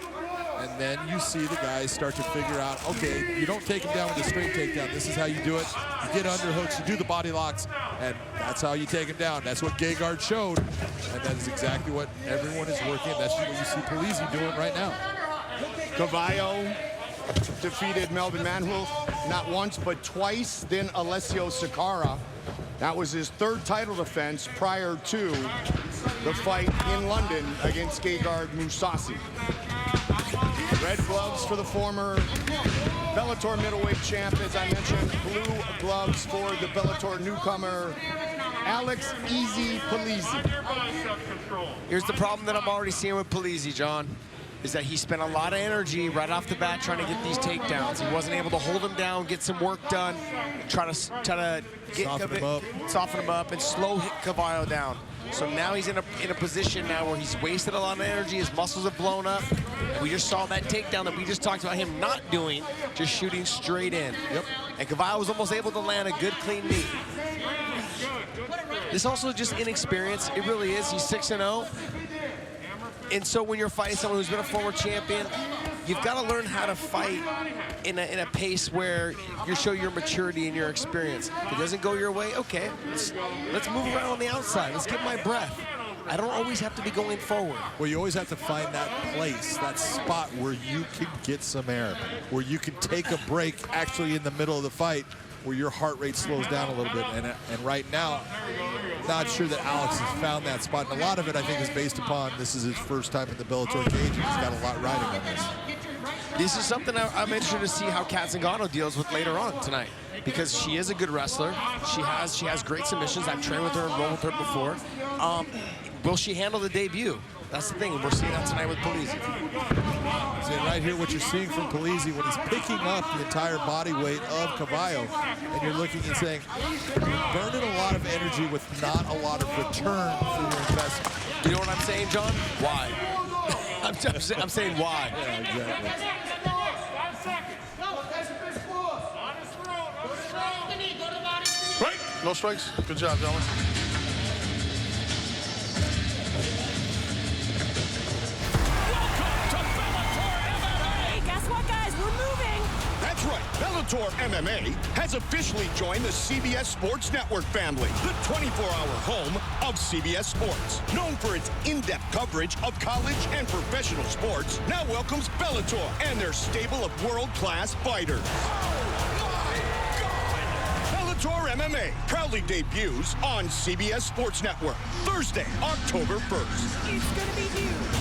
S3: And then you see the guys start to figure out, okay, you don't take him down with a straight takedown. This is how you do it. You get underhooks, you do the body locks, and That's how you take him down. That's what Gegard showed, and that is exactly what everyone is working. That's what you see Polizzi doing right now.
S2: Carvalho defeated Melvin Manhoof not once but twice, then Alessio Sakara. That was his third title defense prior to the fight in London against Gegard Mousasi. Red gloves for the former Bellator middleweight champ, as I mentioned. Blue gloves for the Bellator newcomer, Alex Easy Polizzi.
S4: Here's the problem that I'm already seeing with Polizzi, John, is that he spent a lot of energy right off the bat trying to get these takedowns. He wasn't able to hold him down, get some work done, try to get soften him up, and slow hit Carvalho down. So now he's in a position now where he's wasted a lot of energy. His muscles have blown up. We just saw that takedown that we just talked about him not doing, just shooting straight in.
S3: Yep.
S4: And Carvalho was almost able to land a good, clean knee. This also just inexperience. It really is. He's 6-0. And so when you're fighting someone who's been a former champion, you've got to learn how to fight in a pace where you show your maturity and your experience. If it doesn't go your way, okay, let's move around on the outside. Let's get my breath. I don't always have to be going forward.
S3: Well, you always have to find that place, that spot where you can get some air, where you can take a break actually in the middle of the fight, where your heart rate slows down a little bit. And right now, not sure that Alex has found that spot. And a lot of it, I think, is based upon this is his first time in the Bellator cage, and he's got a lot riding on this.
S4: This is something I'm interested to see how Kat Zingano deals with later on tonight, because she is a good wrestler. She has great submissions. I've trained with her and rolled with her before. Will she handle the debut? That's the thing. We're seeing that tonight with Polizzi.
S3: So right here, what you're seeing from Polizzi when he's picking up the entire body weight of Carvalho, and you're looking and saying, you're burning a lot of energy with not a lot of return for your investment.
S4: You know what I'm saying, John? Why? I'm saying why.
S3: Yeah, exactly.
S12: Right? No strikes. Good job, gentlemen.
S2: That's right, Bellator MMA has officially joined the CBS Sports Network family, the 24-hour home of CBS Sports. Known for its in-depth coverage of college and professional sports, now welcomes Bellator and their stable of world-class fighters. Bellator MMA proudly debuts on CBS Sports Network, Thursday, October 1st.
S15: It's gonna be huge.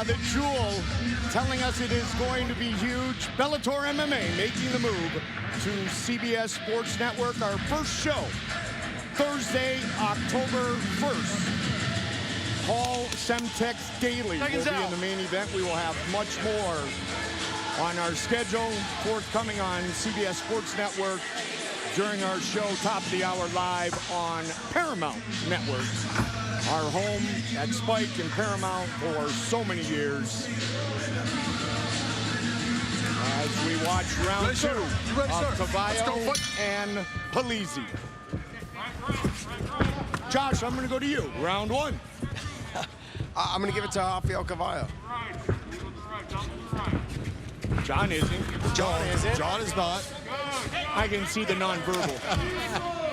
S2: The Jewel telling us it is going to be huge. Bellator MMA making the move to CBS Sports Network. Our first show, Thursday, October 1st. Paul Semtex Daily will be in the main event. We will have much more on our schedule forthcoming on CBS Sports Network during our show, Top of the Hour, live on Paramount Network. Our home at Spike and Paramount for so many years. As we watch round two of Carvalho and Polizzi. Josh, I'm going to go to you. Round one.
S4: I'm going to give it to Rafael Carvalho.
S2: John isn't.
S4: John isn't.
S3: John is not.
S2: I can see the nonverbal.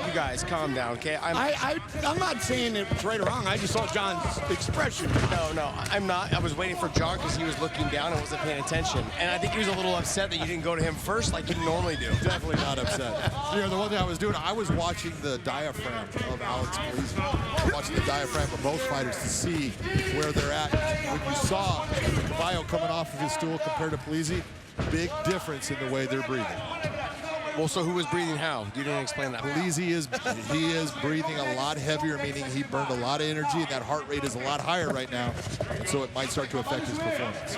S4: You guys, calm down, okay?
S2: I'm not saying it's right or wrong. I just saw John's expression.
S4: No, I'm not. I was waiting for John because he was looking down and wasn't paying attention. And I think he was a little upset that you didn't go to him first like you normally do.
S3: Definitely not upset. You know, the one thing I was doing, I was watching the diaphragm of Alex Polizzi. Watching the diaphragm of both fighters to see where they're at. When you saw Carvalho coming off of his stool compared to Polizzi, big difference in the way they're breathing.
S4: Well, so who was breathing how? You didn't explain that.
S3: Polizzi is breathing a lot heavier, meaning he burned a lot of energy, and that heart rate is a lot higher right now, and so it might start to affect his performance.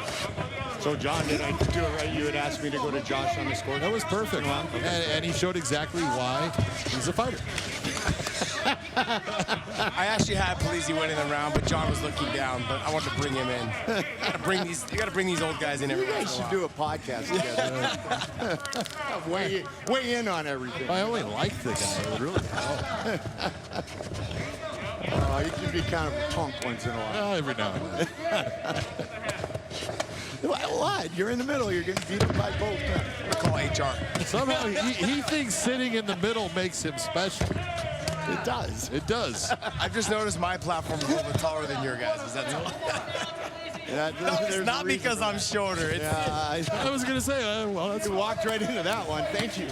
S2: So, John, did I do it right? You had asked me to go to Josh on the score.
S3: That was perfect, and he showed exactly why he's a fighter.
S4: I actually had Polizzi winning the round, but John was looking down. But I wanted to bring him in. You got to bring these old guys in every once in a while.
S2: You guys should do a podcast together. Weigh in on everything.
S3: I only like the guy. Really.
S2: He can be kind of a punk once in a while.
S3: Every now and then.
S2: What? You're in the middle. You're getting beat up by both.
S4: Call HR.
S3: Somehow he thinks sitting in the middle makes him special.
S2: It does.
S3: It does.
S4: I've just noticed my platform is a little bit taller than your guys'. That's all. It's not because I'm shorter. It's
S3: I was going to say, well, that's
S2: you walked right into that one. Thank you.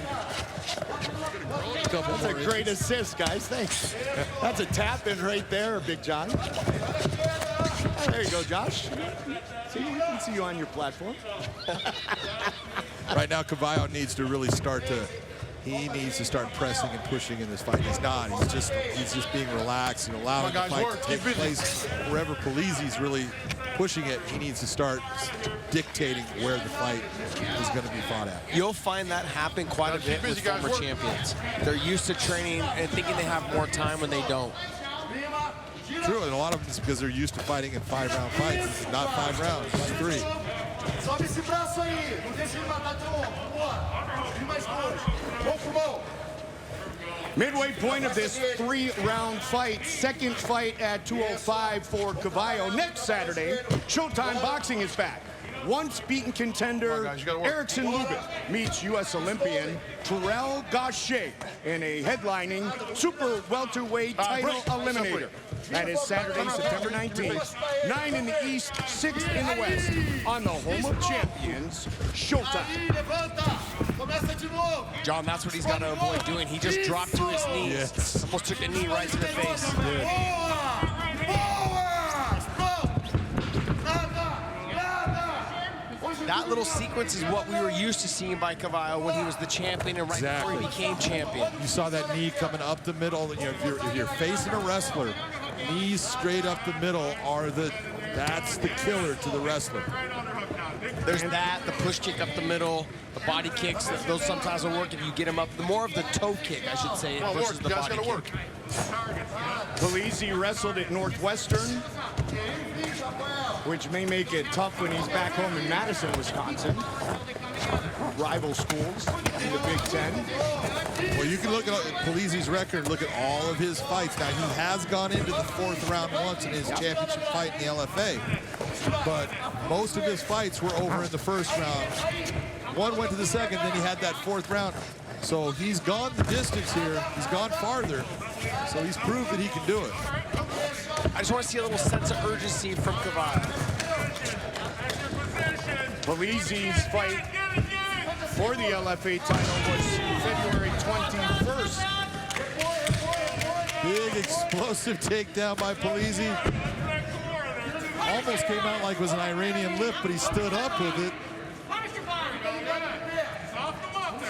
S2: That's a great assist, guys. Thanks. That's a tap in right there, Big John. There you go, Josh. See, we can see you on your platform.
S3: Right now, Carvalho needs to really start to. He needs to start pressing and pushing in this fight. He's not. He's just being relaxed and allowing the fight to take place wherever Polizzi's really pushing it. He needs to start dictating where the fight is going to be fought at.
S4: You'll find that happen quite a bit with former champions. They're used to training and thinking they have more time when they don't.
S3: True, and a lot of it is because they're used to fighting in 5-round fights. This is not 5 rounds, it's 3.
S2: Midway point of this 3-round fight. Second fight at 205 for Carvalho. Next Saturday, Showtime Boxing is back. Once beaten contender Erickson Lubin meets U.S. Olympian Terrell Gaucher in a headlining super welterweight title eliminator. That is Saturday, September 19th, 9 in the East, 6 in the West, on the home of champions, Showtime.
S4: John, that's what he's got to avoid doing. He just dropped to his knees.
S3: Yes.
S4: Almost took a knee right to the face. That little sequence is what we were used to seeing by Carvalho when he was the champion and right before he became champion.
S3: You saw that knee coming up the middle. And, if you're facing a wrestler, knees straight up the middle that's the killer to the wrestler.
S4: There's that, the push kick up the middle, the body kicks. Those sometimes will work if you get him up. The more of the toe kick, I should say, versus the body kick.
S2: Polizzi wrestled at Northwestern, which may make it tough when he's back home in Madison, Wisconsin. Rival schools in the Big Ten.
S3: Well, you can look at Polizzi's record, look at all of his fights. Now, he has gone into the 4th round once in his championship fight in the LFA, but most of his fights were over in the 1st round. One went to the 2nd, then he had that 4th round. So he's gone the distance here. He's gone farther. So he's proved that he can do it.
S4: I just want to see a little sense of urgency from Carvalho.
S2: Polizzi's fight for the LFA title was February 21st.
S3: Big explosive takedown by Polizzi. Almost came out like it was an Iranian lift, but he stood up with it.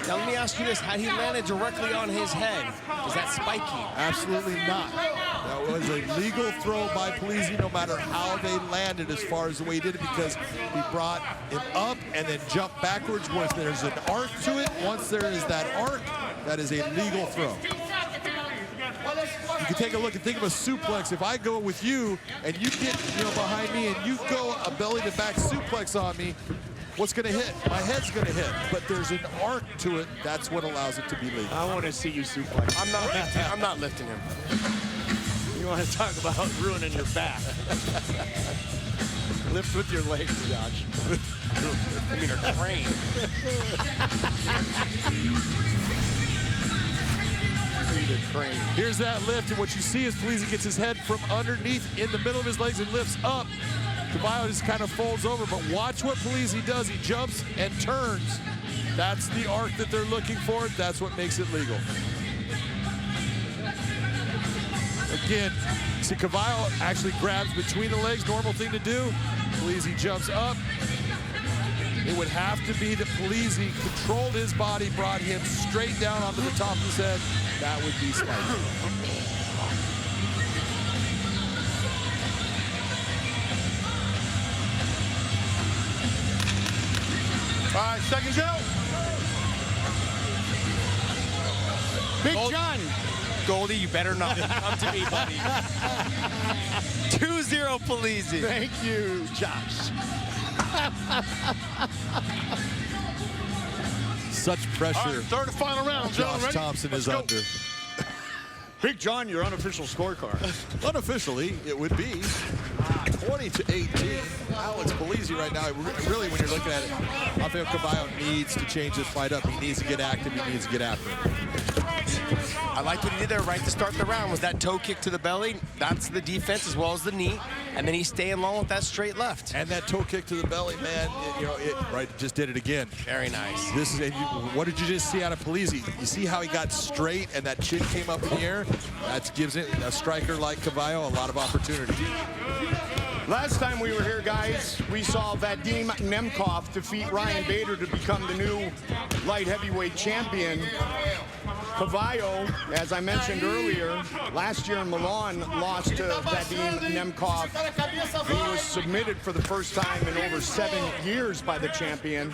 S4: Now let me ask you this, had he landed directly on his head, is that spiky?
S3: Absolutely not. That was a legal throw by Polizzi no matter how they landed as far as the way he did it, because he brought him up and then jumped backwards. Once there's an arc to it, once there is that arc, that is a legal throw. You can take a look and think of a suplex. If I go with you and you get behind me and you go a belly to back suplex on me, what's going to hit? My head's going to hit, but there's an arc to it. That's what allows it to be legal.
S2: I want to see you suplex.
S4: I'm not lifting him.
S2: You want to talk about ruining your back? Lift with your legs, Josh.
S4: I mean, a crane.
S3: Here's that lift, and what you see is Polizzi gets his head from underneath in the middle of his legs and lifts up. Carvalho just kind of folds over, but watch what Polizzi does. He jumps and turns. That's the arc that they're looking for. That's what makes it legal. Again, see, Carvalho actually grabs between the legs, normal thing to do. Polizzi jumps up. It would have to be that Polizzi controlled his body, brought him straight down onto the top of his head. That would be spiky.
S2: All right, second go. Big John.
S4: Goldie, you better not come to me, buddy. 2-0 Polizzi.
S2: Thank you, Josh.
S3: Such pressure.
S2: All right, third and final round.
S3: Josh Thompson is under.
S2: Big John, your unofficial scorecard.
S3: Unofficially, it would be 20-18. Alex Polizzi Polizzi right now, really when you're looking at it, Rafael Carvalho needs to change this fight up. He needs to get active. He needs to get after it.
S4: I liked what he did there right to start the round. Was that toe kick to the belly? That's the defense as well as the knee. And then he's staying long with that straight left.
S3: And that toe kick to the belly, man, it just did it again.
S4: Very nice.
S3: This is what did you just see out of Polizzi? You see how he got straight and that chin came up in the air? That gives it a striker like Carvalho a lot of opportunity.
S2: Last time we were here, guys, we saw Vadim Nemkov defeat Ryan Bader to become the new light heavyweight champion. Carvalho, as I mentioned earlier, last year in Milan lost to Vadim Nemkov. He was submitted for the first time in over 7 years by the champion.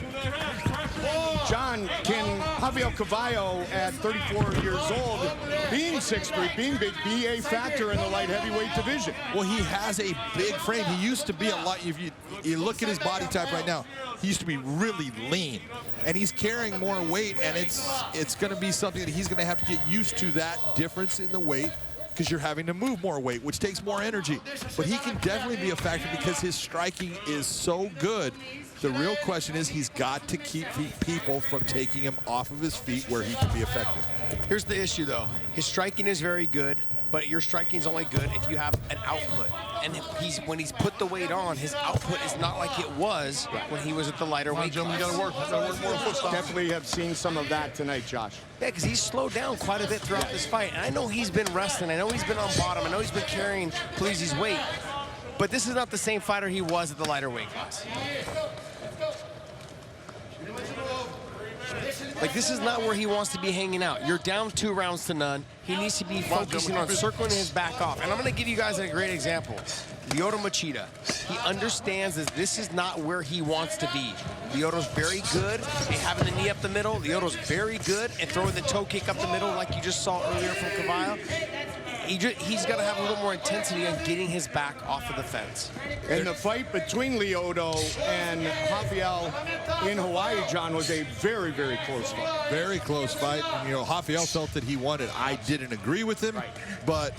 S2: John, can Rafael Carvalho, at 34 years old, being 6'3", being big, be a factor in the light heavyweight division?
S3: Well, he has a big frame. He used to be a lot, if you look at his body type right now, he used to be really lean. And he's carrying more weight, and it's going to be something that he's going to have to get used to, that difference in the weight, because you're having to move more weight, which takes more energy. But he can definitely be a factor because his striking is so good. The real question is he's got to keep people from taking him off of his feet where he can be effective.
S4: Here's the issue, though. His striking is very good, but your striking is only good if you have an output. And when he's put the weight on, his output is not like it was when he was at the lighter weight class.
S2: You gotta work more foot stops. Definitely have seen some of that tonight, Josh.
S4: Yeah, because he's slowed down quite a bit throughout this fight. And I know he's been wrestling. I know he's been on bottom. I know he's been carrying Polizzi's weight. But this is not the same fighter he was at the lighter weight class. Like, this is not where he wants to be hanging out. You're down 2 rounds to none. He needs to be focusing on circling his back off. And I'm going to give you guys a great example. Lyoto Machida. He understands that this is not where he wants to be. Lyoto's very good at having the knee up the middle. Lyoto's very good at throwing the toe kick up the middle like you just saw earlier from Carvalho. He's got to have a little more intensity on getting his back off of the fence.
S2: And the fight between Lyoto and Rafael in Hawaii, John, was a very, very close fight.
S3: Very close fight. And, Rafael felt that he won it. I didn't agree with him, but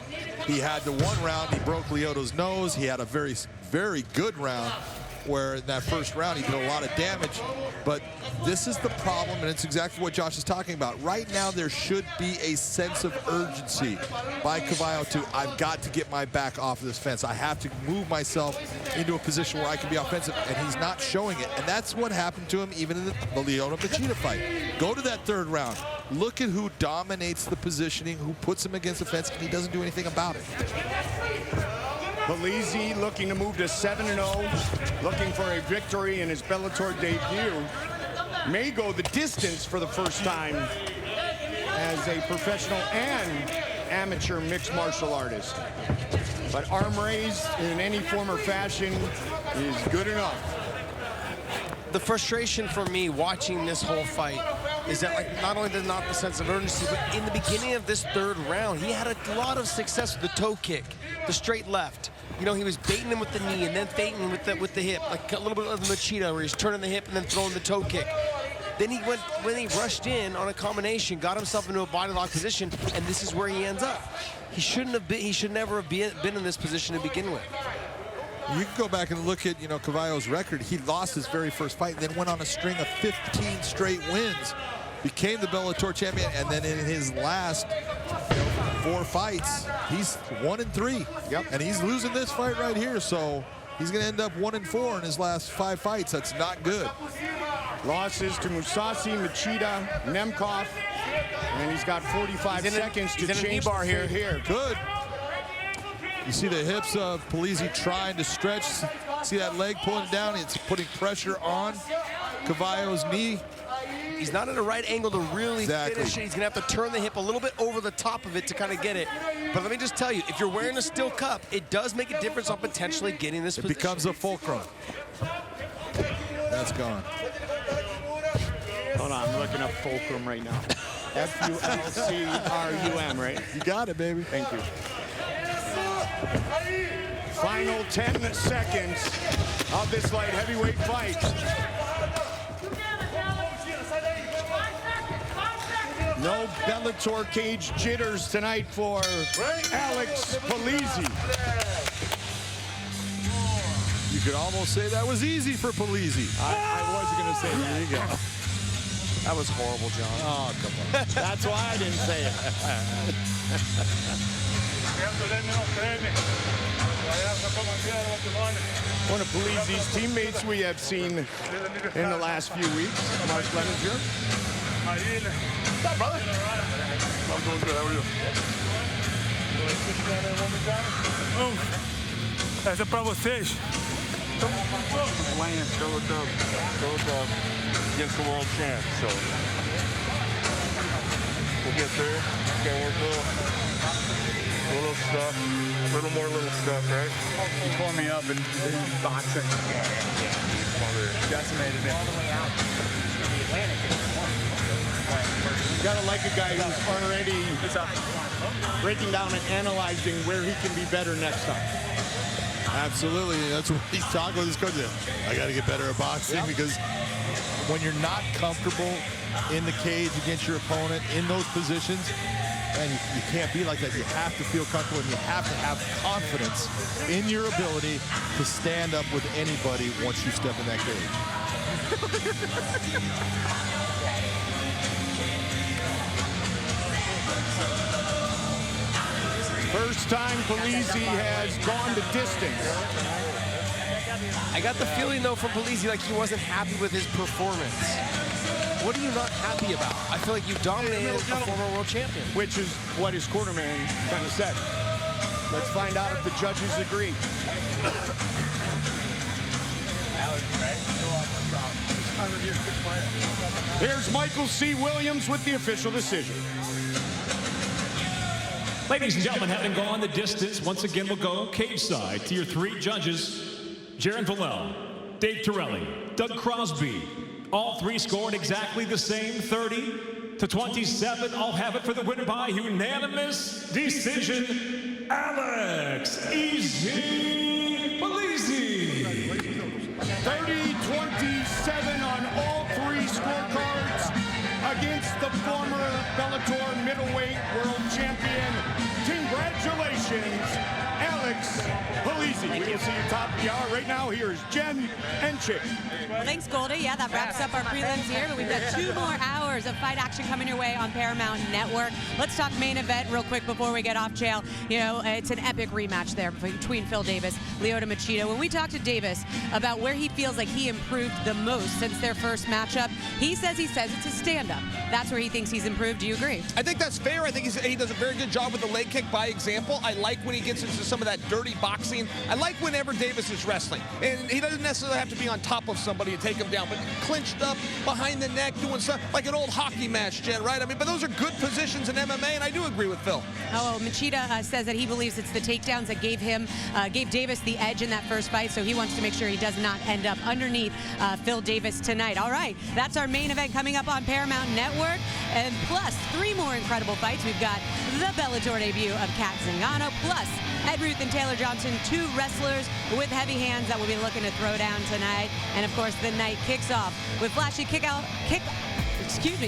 S3: he had the one round. He broke Lyoto's nose. He had a very, very good round where in that first round he did a lot of damage. But this is the problem, and it's exactly what Josh is talking about. Right now there should be a sense of urgency by Carvalho I've got to get my back off of this fence. I have to move myself into a position where I can be offensive, and he's not showing it. And that's what happened to him even in the Lyoto Machida fight. Go to that third round. Look at who dominates the positioning, who puts him against the fence, and he doesn't do anything about it.
S2: Polizzi looking to move to 7-0, looking for a victory in his Bellator debut. May go the distance for the first time as a professional and amateur mixed martial artist. But arm raised in any form or fashion is good enough.
S4: The frustration for me watching this whole fight is that, like, not only did not the sense of urgency, but in the beginning of this third round, he had a lot of success with the toe kick, the straight left. He was baiting him with the knee and then feinting him with the hip, like a little bit of the Machida where he's turning the hip and then throwing the toe kick. Then when he rushed in on a combination, got himself into a body lock position, and this is where he ends up. He should never have been in this position to begin with.
S3: You can go back and look at, Carvalho's record. He lost his very first fight, then went on a string of 15 straight wins, became the Bellator champion, and then in his last 4 fights, he's 1-3.
S2: Yep.
S3: And he's losing this fight right here, so he's going to end up 1-4 in his last 5 fights. That's not good.
S2: Losses to Mousasi, Machida, Nemkov, and he's got 45 seconds to change the fate here.
S3: Good. You see the hips of Polizzi trying to stretch. See that leg pulling down? It's putting pressure on Carvalho's knee.
S4: He's not at a right angle to really finish it. He's going to have to turn the hip a little bit over the top of it to kind of get it. But let me just tell you, if you're wearing a steel cup, it does make a difference on potentially getting this position.
S3: It becomes a fulcrum. That's gone.
S2: Hold on, I'm looking up fulcrum right now. F-U-L-C-R-U-M, right?
S3: You got it, baby.
S2: Thank you. Final 10 seconds of this light heavyweight fight. No Bellator cage jitters tonight for Alex Polizzi.
S3: You could almost say that was easy for Polizzi.
S2: I was going to say that.
S3: There you go.
S4: That was horrible, John.
S3: Oh, come on.
S2: That's why I didn't say it. One of Polizzi's teammates we have seen in the last few weeks, Mark Leninger.
S12: What's up, brother? I'm doing good. How are you? Essa é pra vocês. Playing Go Dub against the world champ. So we'll get there. Can't work little stuff, a little more little stuff, right? He pulled me up in boxing. Decimated me.
S2: You gotta like a guy who's already breaking down and analyzing where he can be better next time.
S3: Absolutely. That's what he's talking with his coach. I got to get better at boxing because when you're not comfortable in the cage against your opponent in those positions, and you can't be like that. You have to feel comfortable and you have to have confidence in your ability to stand up with anybody once you step in that cage.
S2: First time Polizzi has gone the distance.
S4: I got the feeling, though, from Polizzi like he wasn't happy with his performance. What are you not happy about? I feel like you dominated a former world champion.
S2: Which is what his quarterman kind of said. Let's find out if the judges agree. Here's Michael C. Williams with the official decision.
S5: Ladies and gentlemen, having gone the distance, once again we'll go cage side to your three judges, Jaron Villel, Dave Torelli, Doug Crosby. All three scored exactly the same, 30-27. I'll have it for the winner by unanimous decision, Alex Easy Polizzi.
S2: 30-27 on all three scorecards against the former Bellator middleweight world champion. Congratulations, Alex Polizzi. We will see you top of the hour. Right now, here's Jen and Chick.
S9: Well, thanks, Goldie. Yeah, that wraps up our prelims here, but we've got 2 more hours of fight action coming your way on Paramount Network. Let's talk main event real quick before we get off jail. You know, it's an epic rematch there between Phil Davis, Lyoto Machida. When we talked to Davis about where he feels like he improved the most since their first matchup, he says it's a stand-up. That's where he thinks he's improved. Do you agree?
S10: I think that's fair. I think he does a very good job with the leg kick by example. I like when he gets into some of that dirty boxing. I like whenever Davis is wrestling. And he doesn't necessarily have to be on top of somebody and take him down, but clinched up behind the neck, doing stuff like an old hockey match, Jen, right? I mean, but those are good positions in MMA, and I do agree with Phil.
S9: Oh, Machida says that he believes it's the takedowns that gave Davis the edge in that first fight, so he wants to make sure he does not end up underneath Phil Davis tonight. All right, that's our main event coming up on Paramount Network, and plus 3 more incredible fights. We've got the Bellator debut of Kat Zingano, plus Ed Ruth and Taylor Johnson, 2 wrestlers with heavy hands that will be looking to throw down tonight. And of course, the night kicks off with flashy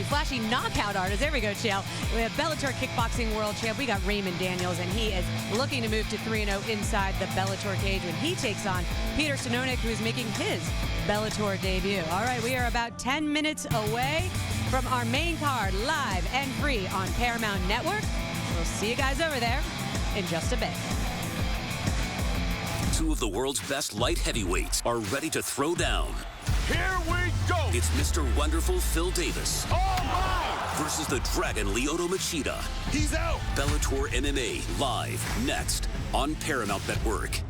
S9: flashy knockout artists. There we go, Chael. We have Bellator kickboxing world champ. We got Raymond Daniels, and he is looking to move to 3-0 inside the Bellator cage when he takes on Peter Stanonik, who's making his Bellator debut. All right, we are about 10 minutes away from our main card, live and free on Paramount Network. We'll see you guys over there in just a bit.
S1: 2 of the world's best light heavyweights are ready to throw down.
S2: Here we go.
S1: It's Mr. Wonderful Phil Davis.
S2: Oh, my!
S1: Versus the Dragon Lyoto Machida.
S2: He's out.
S1: Bellator MMA live next on Paramount Network.